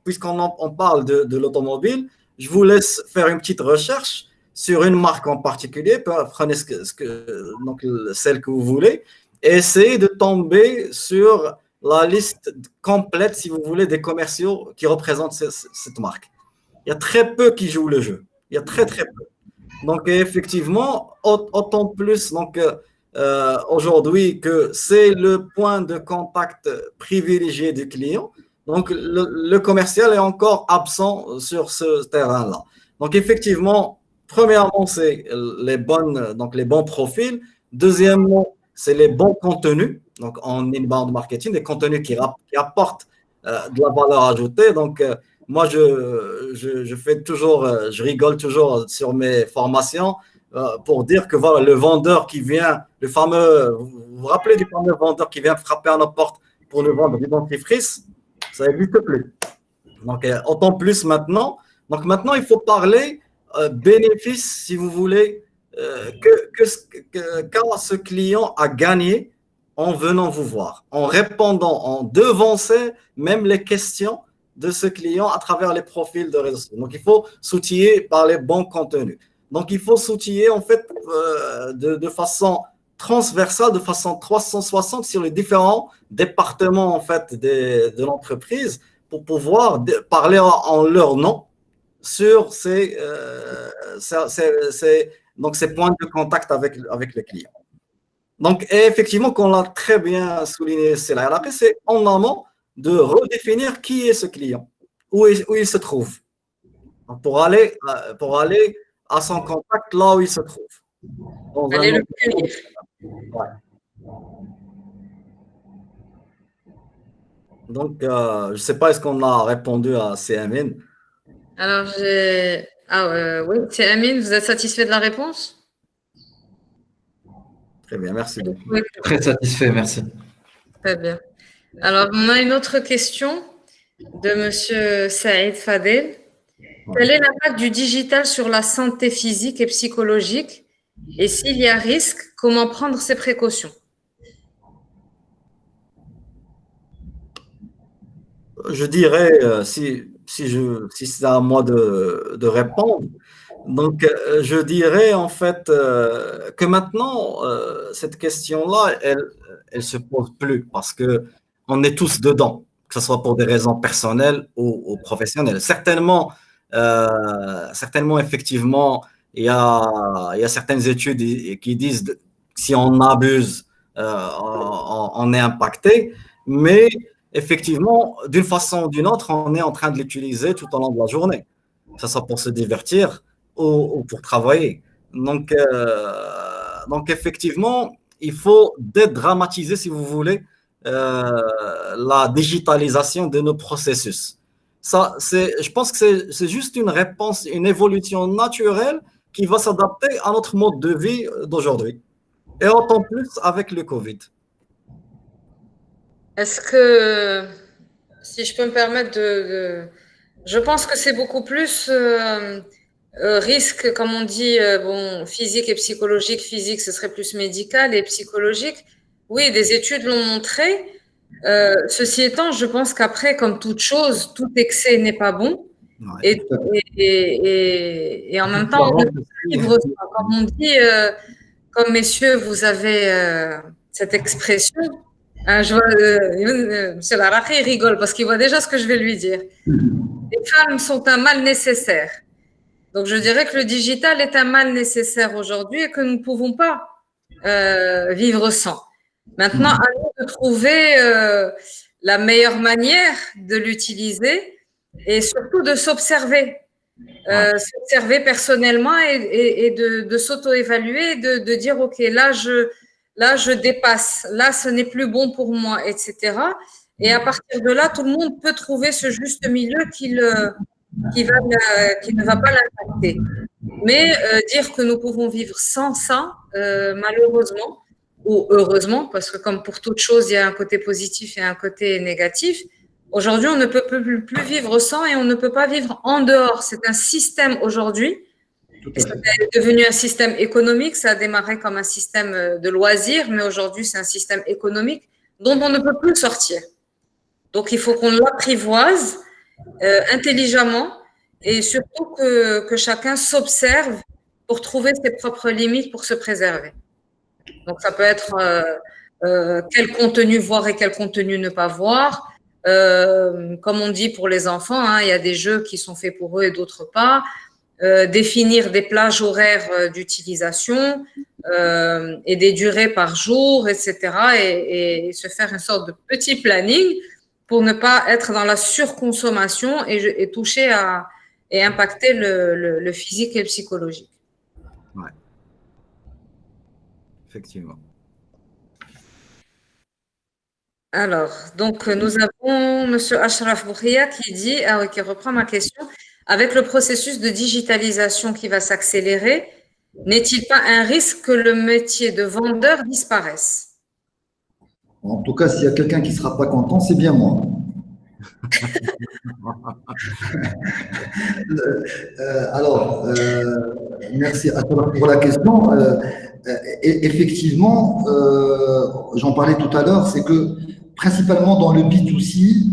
puisqu'on parle de l'automobile, je vous laisse faire une petite recherche sur une marque en particulier. Prenez donc celle que vous voulez et essayez de tomber sur la liste complète, si vous voulez, des commerciaux qui représentent cette marque. Il y a très peu qui jouent le jeu. Il y a très, très peu. Donc, effectivement, autant plus aujourd'hui que c'est le point de contact privilégié du client. Donc, le commercial est encore absent sur ce terrain-là. Donc, effectivement, premièrement, c'est les bons profils. Deuxièmement, c'est les bons contenus. Donc, en inbound marketing, des contenus qui apportent de la valeur ajoutée. Donc, moi, je rigole toujours sur mes formations pour dire que voilà, le vendeur qui vient, vous vous rappelez du fameux vendeur qui vient frapper à nos portes pour ne vendre du dentifrice, ça n'existe plus. Donc, autant plus maintenant. Donc, maintenant, il faut parler bénéfice, si vous voulez, quand ce client a gagné en venant vous voir, en répondant, en devançant même les questions de ce client à travers les profils de réseaux sociaux. Donc, il faut s'outiller par les bons contenus. Donc, il faut s'outiller en fait de façon transversale, de façon 360 sur les différents départements en fait de l'entreprise pour pouvoir parler en leur nom sur donc ces points de contact avec le client. Donc, et effectivement, comme on l'a très bien souligné, c'est en amont de redéfinir qui est ce client, où il se trouve, donc, pour aller à son contact là où il se trouve. Allez le cueillir. Ouais. Donc, je ne sais pas, est-ce qu'on a répondu à CMN? Alors, oui, c'est Amine, vous êtes satisfait de la réponse? Très bien, merci beaucoup. Oui, Très satisfait, merci. très bien. Alors, on a une autre question de Monsieur Saïd Fadel. Quel est l'impact du digital sur la santé physique et psychologique? Et s'il y a risque, comment prendre ses précautions? Je dirais, si c'est à moi de répondre, donc je dirais en fait que maintenant, cette question-là, elle se pose plus parce que on est tous dedans, que ce soit pour des raisons personnelles ou professionnelles. Certainement, effectivement, il y a certaines études qui disent que si on abuse, on est impacté, mais effectivement, d'une façon ou d'une autre, on est en train de l'utiliser tout au long de la journée, que ce soit pour se divertir ou pour travailler. Donc, effectivement, il faut dédramatiser, si vous voulez, la digitalisation de nos processus. Ça, je pense que c'est juste une réponse, une évolution naturelle qui va s'adapter à notre mode de vie d'aujourd'hui. Et autant plus avec le Covid. Est-ce que, si je peux me permettre je pense que c'est beaucoup plus risque, comme on dit, bon, physique et psychologique. Physique, ce serait plus médical et psychologique. Oui, des études l'ont montré. Ceci étant, je pense qu'après, comme toute chose, tout excès n'est pas bon. Ouais. Et en même temps, on ne peut pas vivre ça. Comme on dit, comme messieurs, vous avez cette expression. Je vois, monsieur Laraki rigole parce qu'il voit déjà ce que je vais lui dire. Les femmes sont un mal nécessaire. Donc, je dirais que le digital est un mal nécessaire aujourd'hui et que nous ne pouvons pas vivre sans. Maintenant, à nous de trouver la meilleure manière de l'utiliser et surtout de s'observer. S'observer personnellement et de s'auto-évaluer, de dire, OK, là, je dépasse, là, ce n'est plus bon pour moi, etc. Et à partir de là, tout le monde peut trouver ce juste milieu qui ne va pas l'impacter. Mais dire que nous pouvons vivre sans ça, malheureusement, ou heureusement, parce que comme pour toute chose, il y a un côté positif et un côté négatif. Aujourd'hui, on ne peut plus vivre sans et on ne peut pas vivre en dehors. C'est un système aujourd'hui. C'est devenu un système économique. Ça a démarré comme un système de loisirs, mais aujourd'hui, c'est un système économique dont on ne peut plus sortir. Donc, il faut qu'on l'apprivoise intelligemment et surtout que chacun s'observe pour trouver ses propres limites pour se préserver. Donc, ça peut être quel contenu voir et quel contenu ne pas voir. Comme on dit pour les enfants, hein, il y a des jeux qui sont faits pour eux et d'autres pas. Définir des plages horaires d'utilisation et des durées par jour, etc. Et se faire une sorte de petit planning pour ne pas être dans la surconsommation et toucher et impacter le physique et le psychologique. Ouais. Effectivement. Alors, donc, nous avons M. Ashraf Boukhia qui reprend ma question. Avec le processus de digitalisation qui va s'accélérer, n'est-il pas un risque que le métier de vendeur disparaisse? En tout cas, s'il y a quelqu'un qui ne sera pas content, c'est bien moi. Alors, merci à toi pour la question. Effectivement, j'en parlais tout à l'heure, c'est que principalement dans le B2C,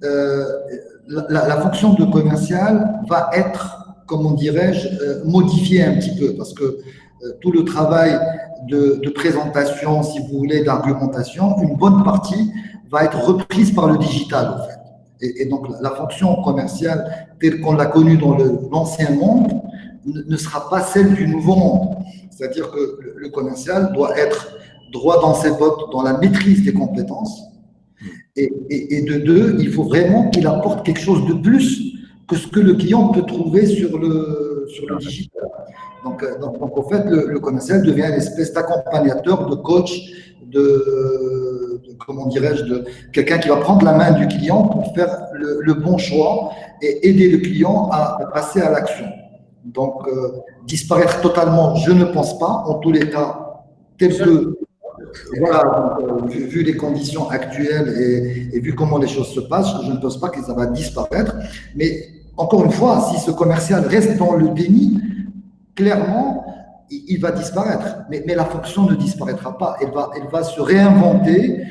euh, la fonction de commercial va être, comment dirais-je, modifiée un petit peu parce que tout le travail de présentation, si vous voulez, d'argumentation, une bonne partie va être reprise par le digital, en fait. Et donc, la fonction commerciale, telle qu'on l'a connue dans l'ancien monde, ne sera pas celle du nouveau monde. C'est-à-dire que le commercial doit être droit dans ses bottes, dans la maîtrise des compétences. Et de deux, il faut vraiment qu'il apporte quelque chose de plus que ce que le client peut trouver sur le digital. Donc, en fait, le commercial devient une espèce d'accompagnateur, de coach, comment dirais-je, de quelqu'un qui va prendre la main du client pour faire le bon choix et aider le client à passer à l'action. Donc, disparaître totalement, je ne pense pas. En tous les cas, tel que, voilà, vu les conditions actuelles et vu comment les choses se passent, je ne pense pas que ça va disparaître. Mais encore une fois, si ce commercial reste dans le déni, clairement, il va disparaître. Mais la fonction ne disparaîtra pas. Elle va se réinventer,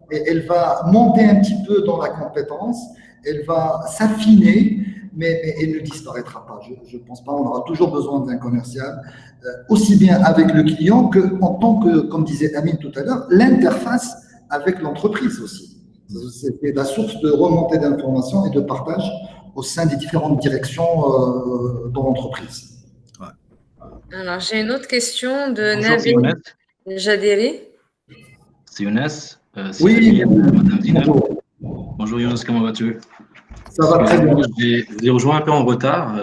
elle va monter un petit peu dans la compétence, elle va s'affiner, mais elle ne disparaîtra pas. Je ne pense pas. On aura toujours besoin d'un commercial, aussi bien avec le client qu'en tant que, comme disait Amine tout à l'heure, l'interface avec l'entreprise aussi. C'est la source de remontée d'informations et de partage au sein des différentes directions dans l'entreprise. Alors, j'ai une autre question de Bonjour, c'est Nabil Younes. Jaderi. C'est Younes. Oui, Madame Dina. bonjour. Bonjour Younes, comment vas-tu? Ça va très bien. J'ai rejoint un peu en retard,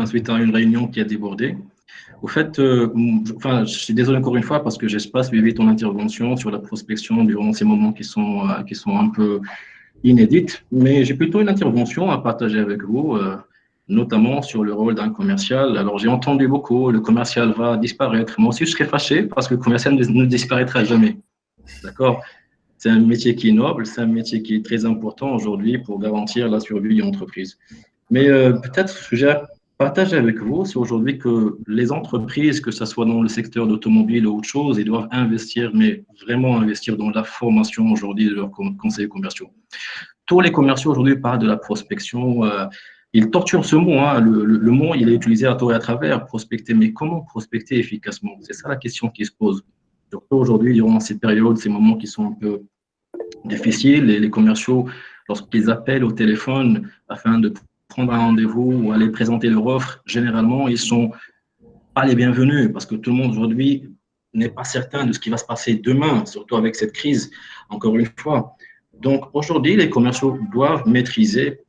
suite à une réunion qui a débordé. Au fait, je suis désolé encore une fois parce que je n'ai pas suivi ton intervention sur la prospection durant ces moments qui sont un peu inédites, mais j'ai plutôt une intervention à partager avec vous, notamment sur le rôle d'un commercial. Alors, j'ai entendu beaucoup, le commercial va disparaître. Moi aussi, je serais fâché parce que le commercial ne disparaîtra jamais. D'accord? C'est un métier qui est noble, c'est un métier qui est très important aujourd'hui pour garantir la survie d'une entreprise. Mais peut-être ce que j'ai à partager avec vous, c'est aujourd'hui que les entreprises, que ce soit dans le secteur d'automobile ou autre chose, ils doivent investir, mais vraiment investir dans la formation aujourd'hui de leurs conseillers commerciaux. Tous les commerciaux aujourd'hui parlent de la prospection. Ils torturent ce mot. Hein. Le mot, il est utilisé à tort et à travers, prospecter. Mais comment prospecter efficacement? C'est ça la question qui se pose. Surtout aujourd'hui, durant ces périodes, ces moments qui sont un peu difficiles, et les commerciaux, lorsqu'ils appellent au téléphone afin de prendre un rendez-vous ou aller présenter leur offre, généralement, ils ne sont pas les bienvenus parce que tout le monde aujourd'hui n'est pas certain de ce qui va se passer demain, surtout avec cette crise, encore une fois. Donc, aujourd'hui, les commerciaux doivent maîtriser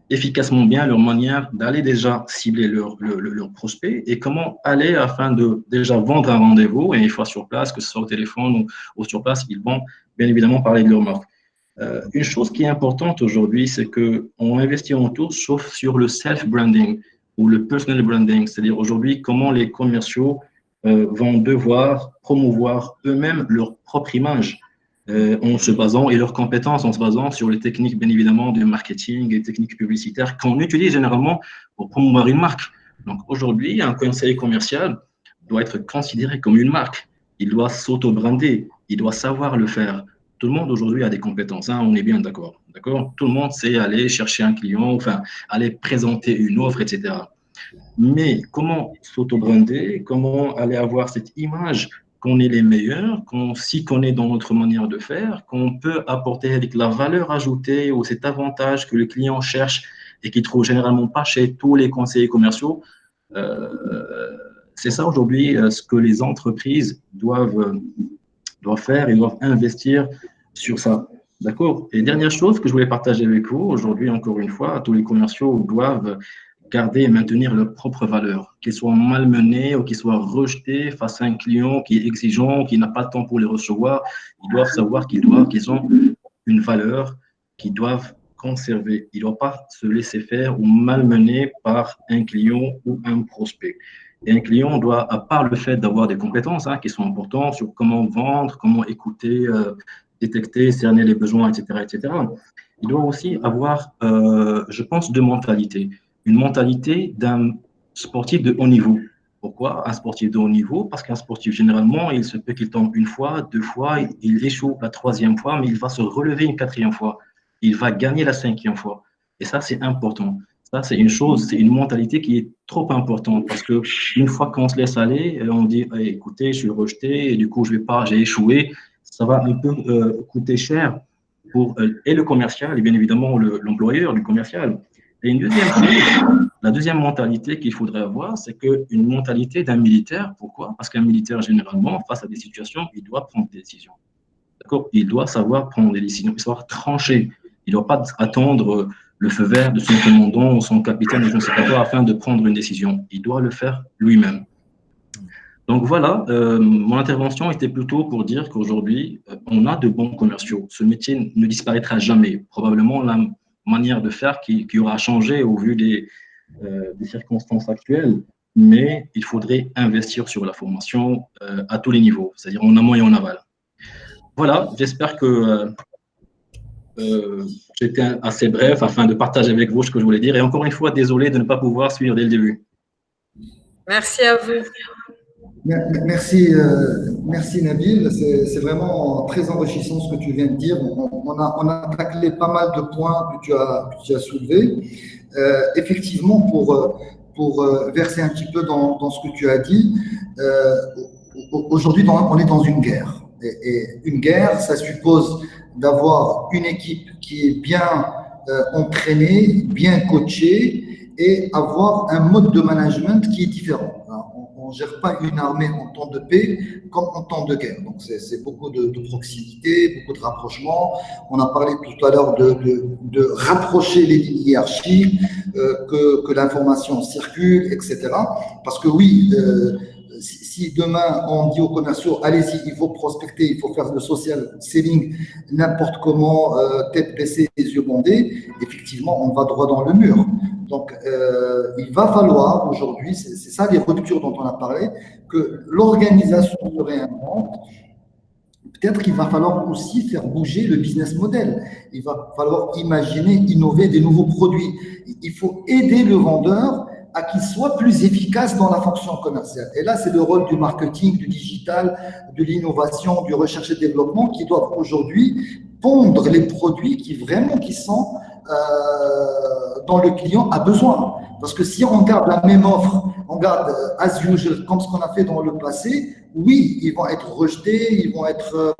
efficacement bien leur manière d'aller déjà cibler leurs prospects et comment aller afin de déjà vendre un rendez-vous. Et une fois sur place, que ce soit au téléphone ou sur place, ils vont bien évidemment parler de leur marque. Une chose qui est importante aujourd'hui, c'est qu'on investit en tout sauf sur le self-branding ou le personal branding, c'est-à-dire aujourd'hui comment les commerciaux vont devoir promouvoir eux-mêmes leur propre image. En se basant et leurs compétences en se basant sur les techniques, bien évidemment, du marketing et techniques publicitaires qu'on utilise généralement pour promouvoir une marque. Donc aujourd'hui, un conseiller commercial doit être considéré comme une marque. Il doit s'auto-brander, il doit savoir le faire. Tout le monde aujourd'hui a des compétences, hein, on est bien d'accord. Tout le monde sait aller chercher un client, enfin, aller présenter une offre, etc. Mais comment s'auto-brander, comment aller avoir cette image qu'on est les meilleurs, qu'on s'y connaît dans notre manière de faire, qu'on peut apporter avec la valeur ajoutée ou cet avantage que le client cherche et qu'il ne trouve généralement pas chez tous les conseillers commerciaux. C'est ça aujourd'hui ce que les entreprises doivent faire et doivent investir sur ça. D'accord? Et dernière chose que je voulais partager avec vous, aujourd'hui, encore une fois, tous les commerciaux doivent garder et maintenir leur propre valeur, qu'ils soient malmenés ou qu'ils soient rejetés face à un client qui est exigeant, qui n'a pas le temps pour les recevoir. Ils doivent savoir qu'ils ont une valeur qu'ils doivent conserver. Ils ne doivent pas se laisser faire ou malmener par un client ou un prospect. Et un client doit, à part le fait d'avoir des compétences qui sont importantes sur comment vendre, comment écouter, détecter, cerner les besoins, etc., il doit aussi avoir, je pense, deux mentalités. Une mentalité d'un sportif de haut niveau. Pourquoi un sportif de haut niveau? Parce qu'un sportif, généralement, il se peut qu'il tombe une fois, deux fois, il échoue la troisième fois, mais il va se relever une quatrième fois. Il va gagner la cinquième fois. Et ça, c'est important. Ça, c'est une chose, c'est une mentalité qui est trop importante parce que une fois qu'on se laisse aller, on dit, eh, écoutez, je suis rejeté et du coup, je vais pas, j'ai échoué. Ça va un peu coûter cher pour et le commercial et bien évidemment l'employeur du commercial. Et une deuxième chose, la deuxième mentalité qu'il faudrait avoir, c'est une mentalité d'un militaire. Pourquoi? Parce qu'un militaire, généralement, face à des situations, il doit prendre des décisions. D'accord? Il doit savoir prendre des décisions, il doit savoir trancher. Il ne doit pas attendre le feu vert de son commandant ou son capitaine, je ne sais pas quoi, afin de prendre une décision. Il doit le faire lui-même. Donc voilà, mon intervention était plutôt pour dire qu'aujourd'hui, on a de bons commerciaux. Ce métier ne disparaîtra jamais. Probablement la manière de faire qui aura changé au vu des circonstances actuelles, mais il faudrait investir sur la formation à tous les niveaux, c'est-à-dire en amont et en aval. Voilà, j'espère que j'étais assez bref afin de partager avec vous ce que je voulais dire. Et encore une fois, désolé de ne pas pouvoir suivre dès le début. Merci à vous. Merci, merci Nabil. C'est vraiment très enrichissant ce que tu viens de dire. On a taclé pas mal de points que tu as soulevés. Effectivement, pour verser un petit peu dans ce que tu as dit, aujourd'hui, on est dans une guerre. Et une guerre, ça suppose d'avoir une équipe qui est bien entraînée, bien coachée et avoir un mode de management qui est différent. On ne gère pas une armée en temps de paix comme en temps de guerre. Donc, c'est beaucoup de proximité, beaucoup de rapprochement. On a parlé tout à l'heure de rapprocher les lignes hiérarchiques, que l'information circule, etc. Parce que oui, si demain on dit aux commerciaux, allez-y, il faut prospecter, il faut faire le social selling n'importe comment, tête baissée, les yeux bandés, effectivement, on va droit dans le mur. Donc, il va falloir aujourd'hui, c'est ça les ruptures dont on a parlé, que l'organisation se réinvente. Peut-être qu'il va falloir aussi faire bouger le business model. Il va falloir imaginer, innover des nouveaux produits. Il faut aider le vendeur à qu'il soit plus efficace dans la fonction commerciale. Et là, c'est le rôle du marketing, du digital, de l'innovation, du recherche et développement qui doivent aujourd'hui pondre les produits qui sont dont le client a besoin. Parce que si on garde la même offre, on garde as usual, comme ce qu'on a fait dans le passé, oui, ils vont être rejetés, ils vont être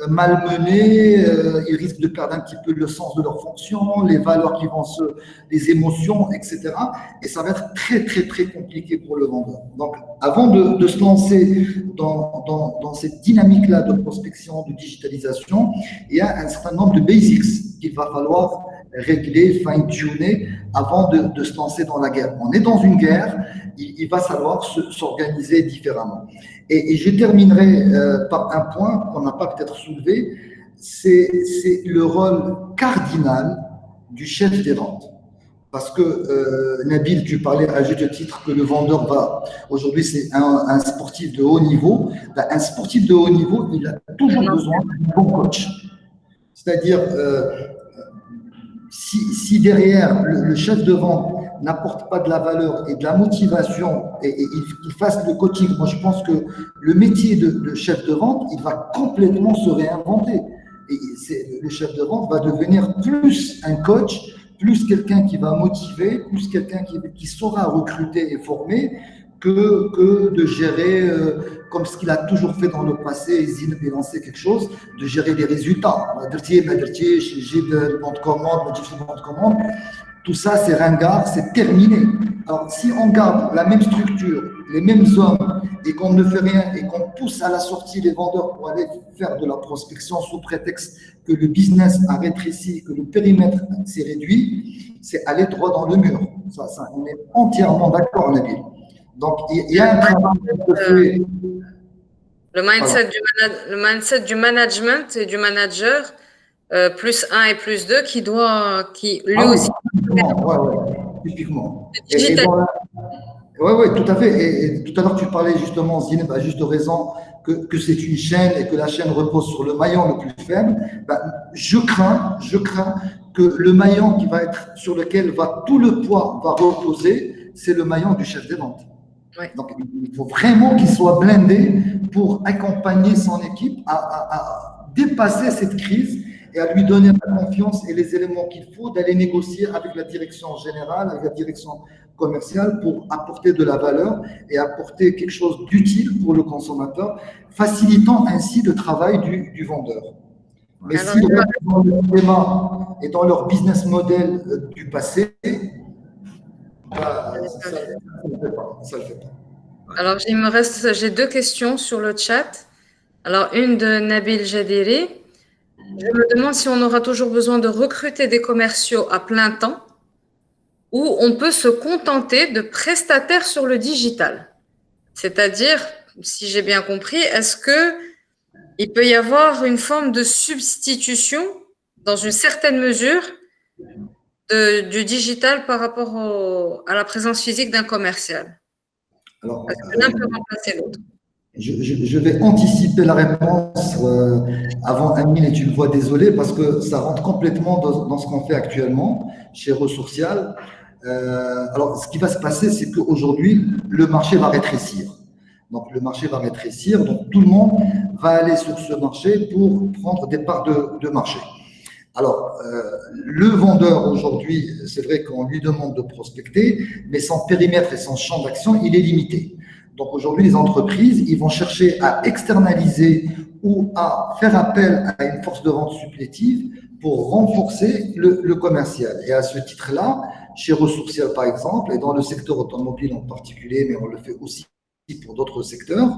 malmenés, ils risquent de perdre un petit peu le sens de leur fonction, les valeurs qui vont les émotions, etc. Et ça va être très, très, très compliqué pour le vendeur. Donc, avant de se lancer dans cette dynamique-là de prospection, de digitalisation, il y a un certain nombre de basics qu'il va falloir régler, fine-tuner avant de se lancer dans la guerre. On est dans une guerre, il va falloir s'organiser différemment. Et je terminerai par un point qu'on n'a pas peut-être soulevé, c'est le rôle cardinal du chef des ventes. Parce que, Nabil, tu parlais à juste titre que le vendeur va… Aujourd'hui, c'est un sportif de haut niveau. Un sportif de haut niveau, il a toujours besoin d'un bon coach. C'est-à-dire… Si derrière le chef de vente n'apporte pas de la valeur et de la motivation et il fasse le coaching, moi je pense que le métier de chef de vente, il va complètement se réinventer. Et le chef de vente va devenir plus un coach, plus quelqu'un qui va motiver, plus quelqu'un qui saura recruter et former que de gérer, comme ce qu'il a toujours fait dans le passé, et lancer quelque chose, de gérer des résultats. J'ai de bon de commande, tout ça c'est ringard, c'est terminé. Alors si on garde la même structure, les mêmes hommes, et qu'on ne fait rien, et qu'on pousse à la sortie les vendeurs pour aller faire de la prospection sous prétexte que le business a rétréci, que le périmètre s'est réduit, c'est aller droit dans le mur. Ça, on est entièrement d'accord, Nabil. Donc, il y a un travail qui se fait. Le mindset du management et du manager, plus 1 et plus 2, qui lui aussi… Oui, typiquement. Oui, ouais, tout à fait. Et tout à l'heure, tu parlais justement, Zineb, à juste raison, que c'est une chaîne et que la chaîne repose sur le maillon le plus faible. Ben, je crains que le maillon qui va être sur lequel tout le poids va reposer, c'est le maillon du chef des ventes. Ouais. Donc, il faut vraiment qu'il soit blindé pour accompagner son équipe à dépasser cette crise et à lui donner la confiance et les éléments qu'il faut d'aller négocier avec la direction générale, avec la direction commerciale pour apporter de la valeur et apporter quelque chose d'utile pour le consommateur, facilitant ainsi le travail du vendeur. Mais Alors, s'ils restent dans leur schéma et dans leur business model du passé, ça ne le fait pas. Alors, j'ai 2 questions sur le chat. Alors, une de Nabil Jadiri. Je me demande si on aura toujours besoin de recruter des commerciaux à plein temps ou on peut se contenter de prestataires sur le digital. C'est-à-dire, si j'ai bien compris, est-ce qu'il peut y avoir une forme de substitution dans une certaine mesure du digital par rapport à la présence physique d'un commercial? Alors, Est-ce que l'un peut remplacer l'autre? je vais anticiper la réponse avant Amine et tu le vois, désolé, parce que ça rentre complètement dans ce qu'on fait actuellement chez Ressourcial. Alors, ce qui va se passer, c'est qu'aujourd'hui, le marché va rétrécir. Donc, le marché va rétrécir, donc tout le monde va aller sur ce marché pour prendre des parts de marché. Alors, le vendeur aujourd'hui, c'est vrai qu'on lui demande de prospecter, mais son périmètre et son champ d'action, il est limité. Donc aujourd'hui, les entreprises, ils vont chercher à externaliser ou à faire appel à une force de vente supplétive pour renforcer le commercial. Et à ce titre-là, chez Ressourcial par exemple, et dans le secteur automobile en particulier, mais on le fait aussi pour d'autres secteurs,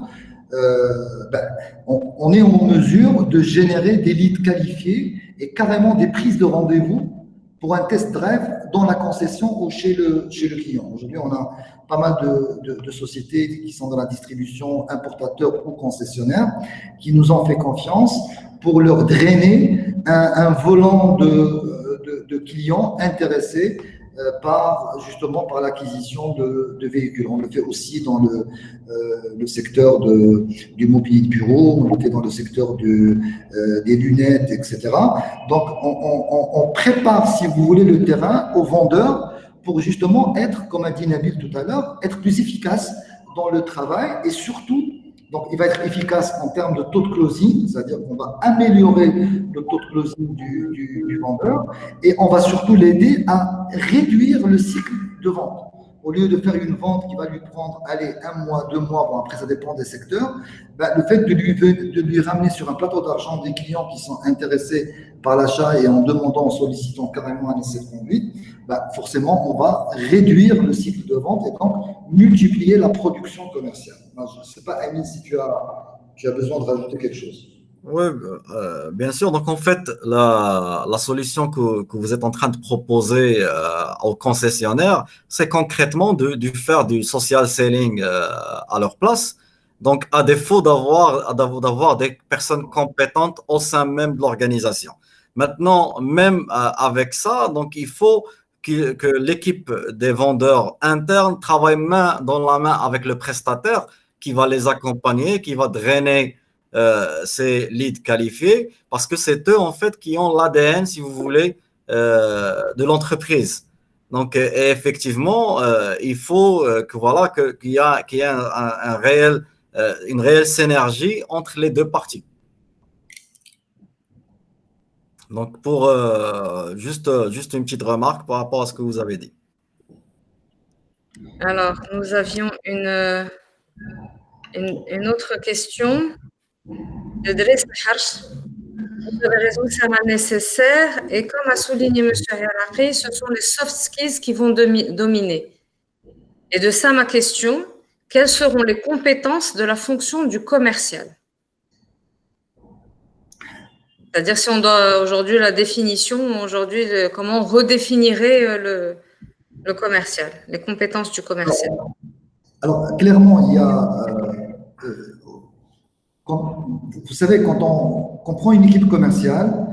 on est en mesure de générer des leads qualifiés et carrément des prises de rendez-vous pour un test drive dans la concession ou chez le client. Aujourd'hui, on a pas mal de sociétés qui sont dans la distribution, importateurs ou concessionnaires, qui nous ont fait confiance pour leur drainer un volant de clients intéressés par l'acquisition de véhicules. On le fait aussi dans le secteur du mobilier de bureau, on le fait dans le secteur des lunettes, etc. Donc, on prépare, si vous voulez, le terrain aux vendeurs pour justement être, comme a dit Nabil tout à l'heure, être plus efficace dans le travail et surtout, donc il va être efficace en termes de taux de closing, c'est-à-dire qu'on va améliorer le taux de closing du vendeur et on va surtout l'aider à réduire le cycle de vente. Au lieu de faire une vente qui va lui prendre, allez, 1 mois, 2 mois, bon après ça dépend des secteurs, le fait de lui ramener sur un plateau d'argent des clients qui sont intéressés par l'achat et en demandant, en sollicitant carrément un essai de conduite, forcément on va réduire le cycle de vente et donc multiplier la production commerciale. Je ne sais pas, Amine, si tu as besoin de rajouter quelque chose. Oui, bien sûr. Donc, en fait, la solution que vous êtes en train de proposer aux concessionnaires, c'est concrètement de faire du social selling à leur place. Donc, à défaut d'avoir des personnes compétentes au sein même de l'organisation. Maintenant, même avec ça, donc il faut que l'équipe des vendeurs internes travaille main dans la main avec le prestataire qui va les accompagner, qui va drainer ces leads qualifiés, parce que c'est eux en fait qui ont l'ADN, si vous voulez, de l'entreprise. Donc, et effectivement, il faut qu'il y ait une réelle synergie entre les deux parties. Donc, pour juste une petite remarque par rapport à ce que vous avez dit. Alors, nous avions une autre question de Driss Harch. Vous avez raison, c'est mal nécessaire. Et comme a souligné M. Yaraqi, ce sont les soft skills qui vont dominer. Et de ça, ma question, quelles seront les compétences de la fonction du commercial? C'est-à-dire, si on doit aujourd'hui la définition, comment on redéfinirait le commercial, les compétences du commercial? Alors clairement, il y a, vous savez, quand on prend une équipe commerciale,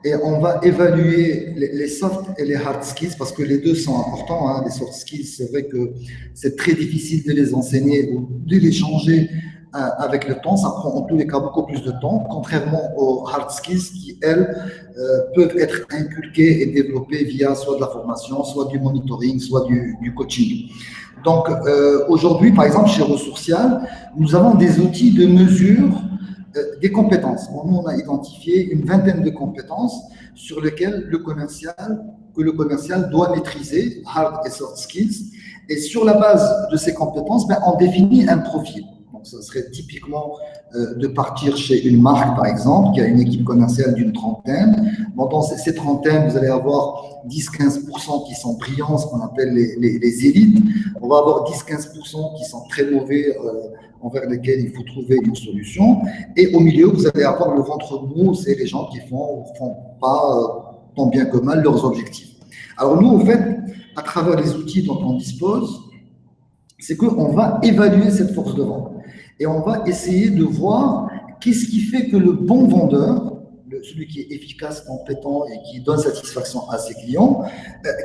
et on va évaluer les soft et les hard skills parce que les deux sont importants. Hein. Les soft skills, c'est vrai que c'est très difficile de les enseigner ou de les changer avec le temps. Ça prend en tous les cas beaucoup plus de temps, contrairement aux hard skills qui, elles, peuvent être inculquées et développées via soit de la formation, soit du monitoring, soit du coaching. Donc, aujourd'hui, par exemple, chez Ressourcial, nous avons des outils de mesure des compétences. Bon, nous, on a identifié une vingtaine de compétences sur lesquelles le commercial doit maîtriser, hard et soft skills. Et sur la base de ces compétences, on définit un profil. Donc, ça serait typiquement de partir chez une marque, par exemple, qui a une équipe commerciale d'une trentaine. Bon, dans ces trentaines, vous allez avoir 10-15% qui sont brillants, ce qu'on appelle les élites. On va avoir 10-15% qui sont très mauvais, envers lesquels il faut trouver une solution. Et au milieu, vous allez avoir le ventre mou, c'est les gens qui font pas tant bien que mal leurs objectifs. Alors nous, en fait, à travers les outils dont on dispose, c'est qu'on va évaluer cette force de vente. Et on va essayer de voir qu'est-ce qui fait que le bon vendeur, celui qui est efficace, compétent et qui donne satisfaction à ses clients,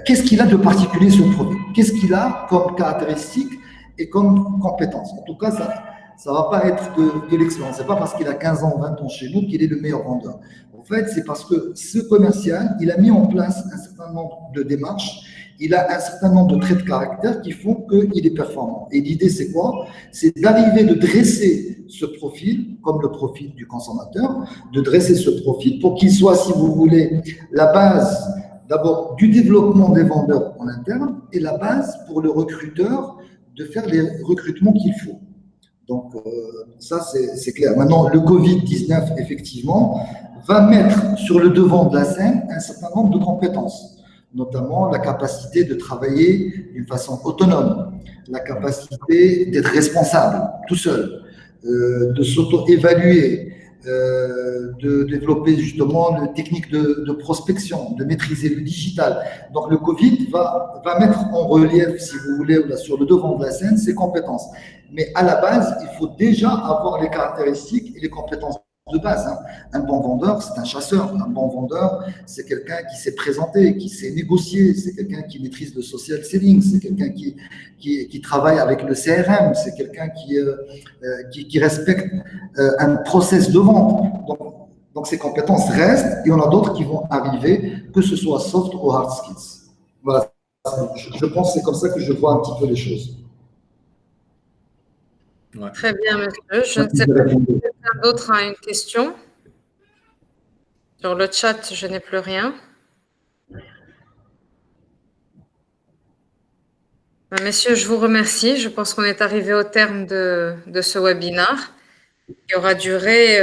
qu'est-ce qu'il a de particulier sur le produit? Qu'est-ce qu'il a comme caractéristique et comme compétence? En tout cas, ça va pas être de l'excellence. C'est pas parce qu'il a 15 ans ou 20 ans chez nous qu'il est le meilleur vendeur. En fait, c'est parce que ce commercial, il a mis en place un certain nombre de démarches, il a un certain nombre de traits de caractère qui font qu'il est performant. Et l'idée, c'est quoi? C'est d'arriver de dresser ce profil, comme le profil du consommateur, de dresser ce profil pour qu'il soit, si vous voulez, la base d'abord du développement des vendeurs en interne et la base pour le recruteur de faire les recrutements qu'il faut. Donc, ça, c'est clair. Maintenant, le Covid-19, effectivement, va mettre sur le devant de la scène un certain nombre de compétences, notamment la capacité de travailler d'une façon autonome, la capacité d'être responsable tout seul, de s'auto-évaluer, de développer justement les techniques de prospection, de maîtriser le digital. Donc le Covid va mettre en relief, si vous voulez, sur le devant de la scène, ces compétences. Mais à la base, il faut déjà avoir les caractéristiques et les compétences de base. Hein. Un bon vendeur, c'est un chasseur. Un bon vendeur, c'est quelqu'un qui sait présenter, qui sait négocier, c'est quelqu'un qui maîtrise le social selling, c'est quelqu'un qui travaille avec le CRM, c'est quelqu'un qui respecte un process de vente. Donc ces compétences restent et on a d'autres qui vont arriver, que ce soit soft ou hard skills. Voilà. Je pense que c'est comme ça que je vois un petit peu les choses. Ouais. Très bien, monsieur. Je ne sais pas si quelqu'un d'autre a une question. Sur le chat, je n'ai plus rien. Messieurs, je vous remercie. Je pense qu'on est arrivé au terme de ce webinaire qui aura duré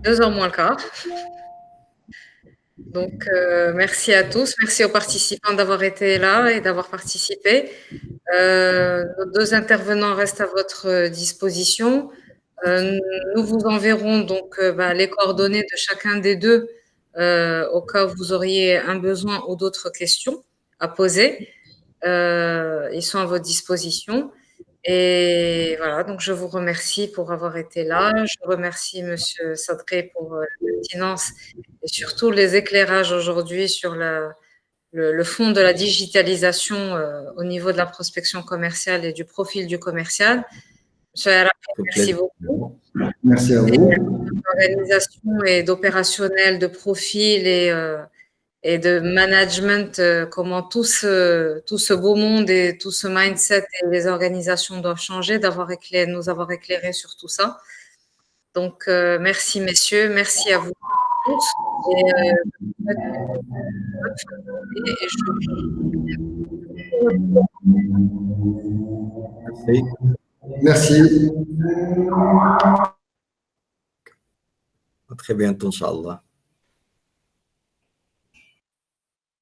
2 heures moins le quart. Donc, merci à tous. Merci aux participants d'avoir été là et d'avoir participé. Nos 2 intervenants restent à votre disposition. Nous vous enverrons donc les coordonnées de chacun des deux au cas où vous auriez un besoin ou d'autres questions à poser. Ils sont à votre disposition. Et voilà, donc je vous remercie pour avoir été là. Je remercie Monsieur Sadré pour la pertinence et surtout les éclairages aujourd'hui sur le fond de la digitalisation au niveau de la prospection commerciale et du profil du commercial. Monsieur Arabi, merci beaucoup. Merci à vous. D'organisation et d'opérationnel, de profil et de management, comment tout ce beau monde et tout ce mindset et les organisations doivent changer, nous avoir éclairé sur tout ça. Donc, merci messieurs, merci à vous tous. Merci. À très bientôt, Inch'Allah.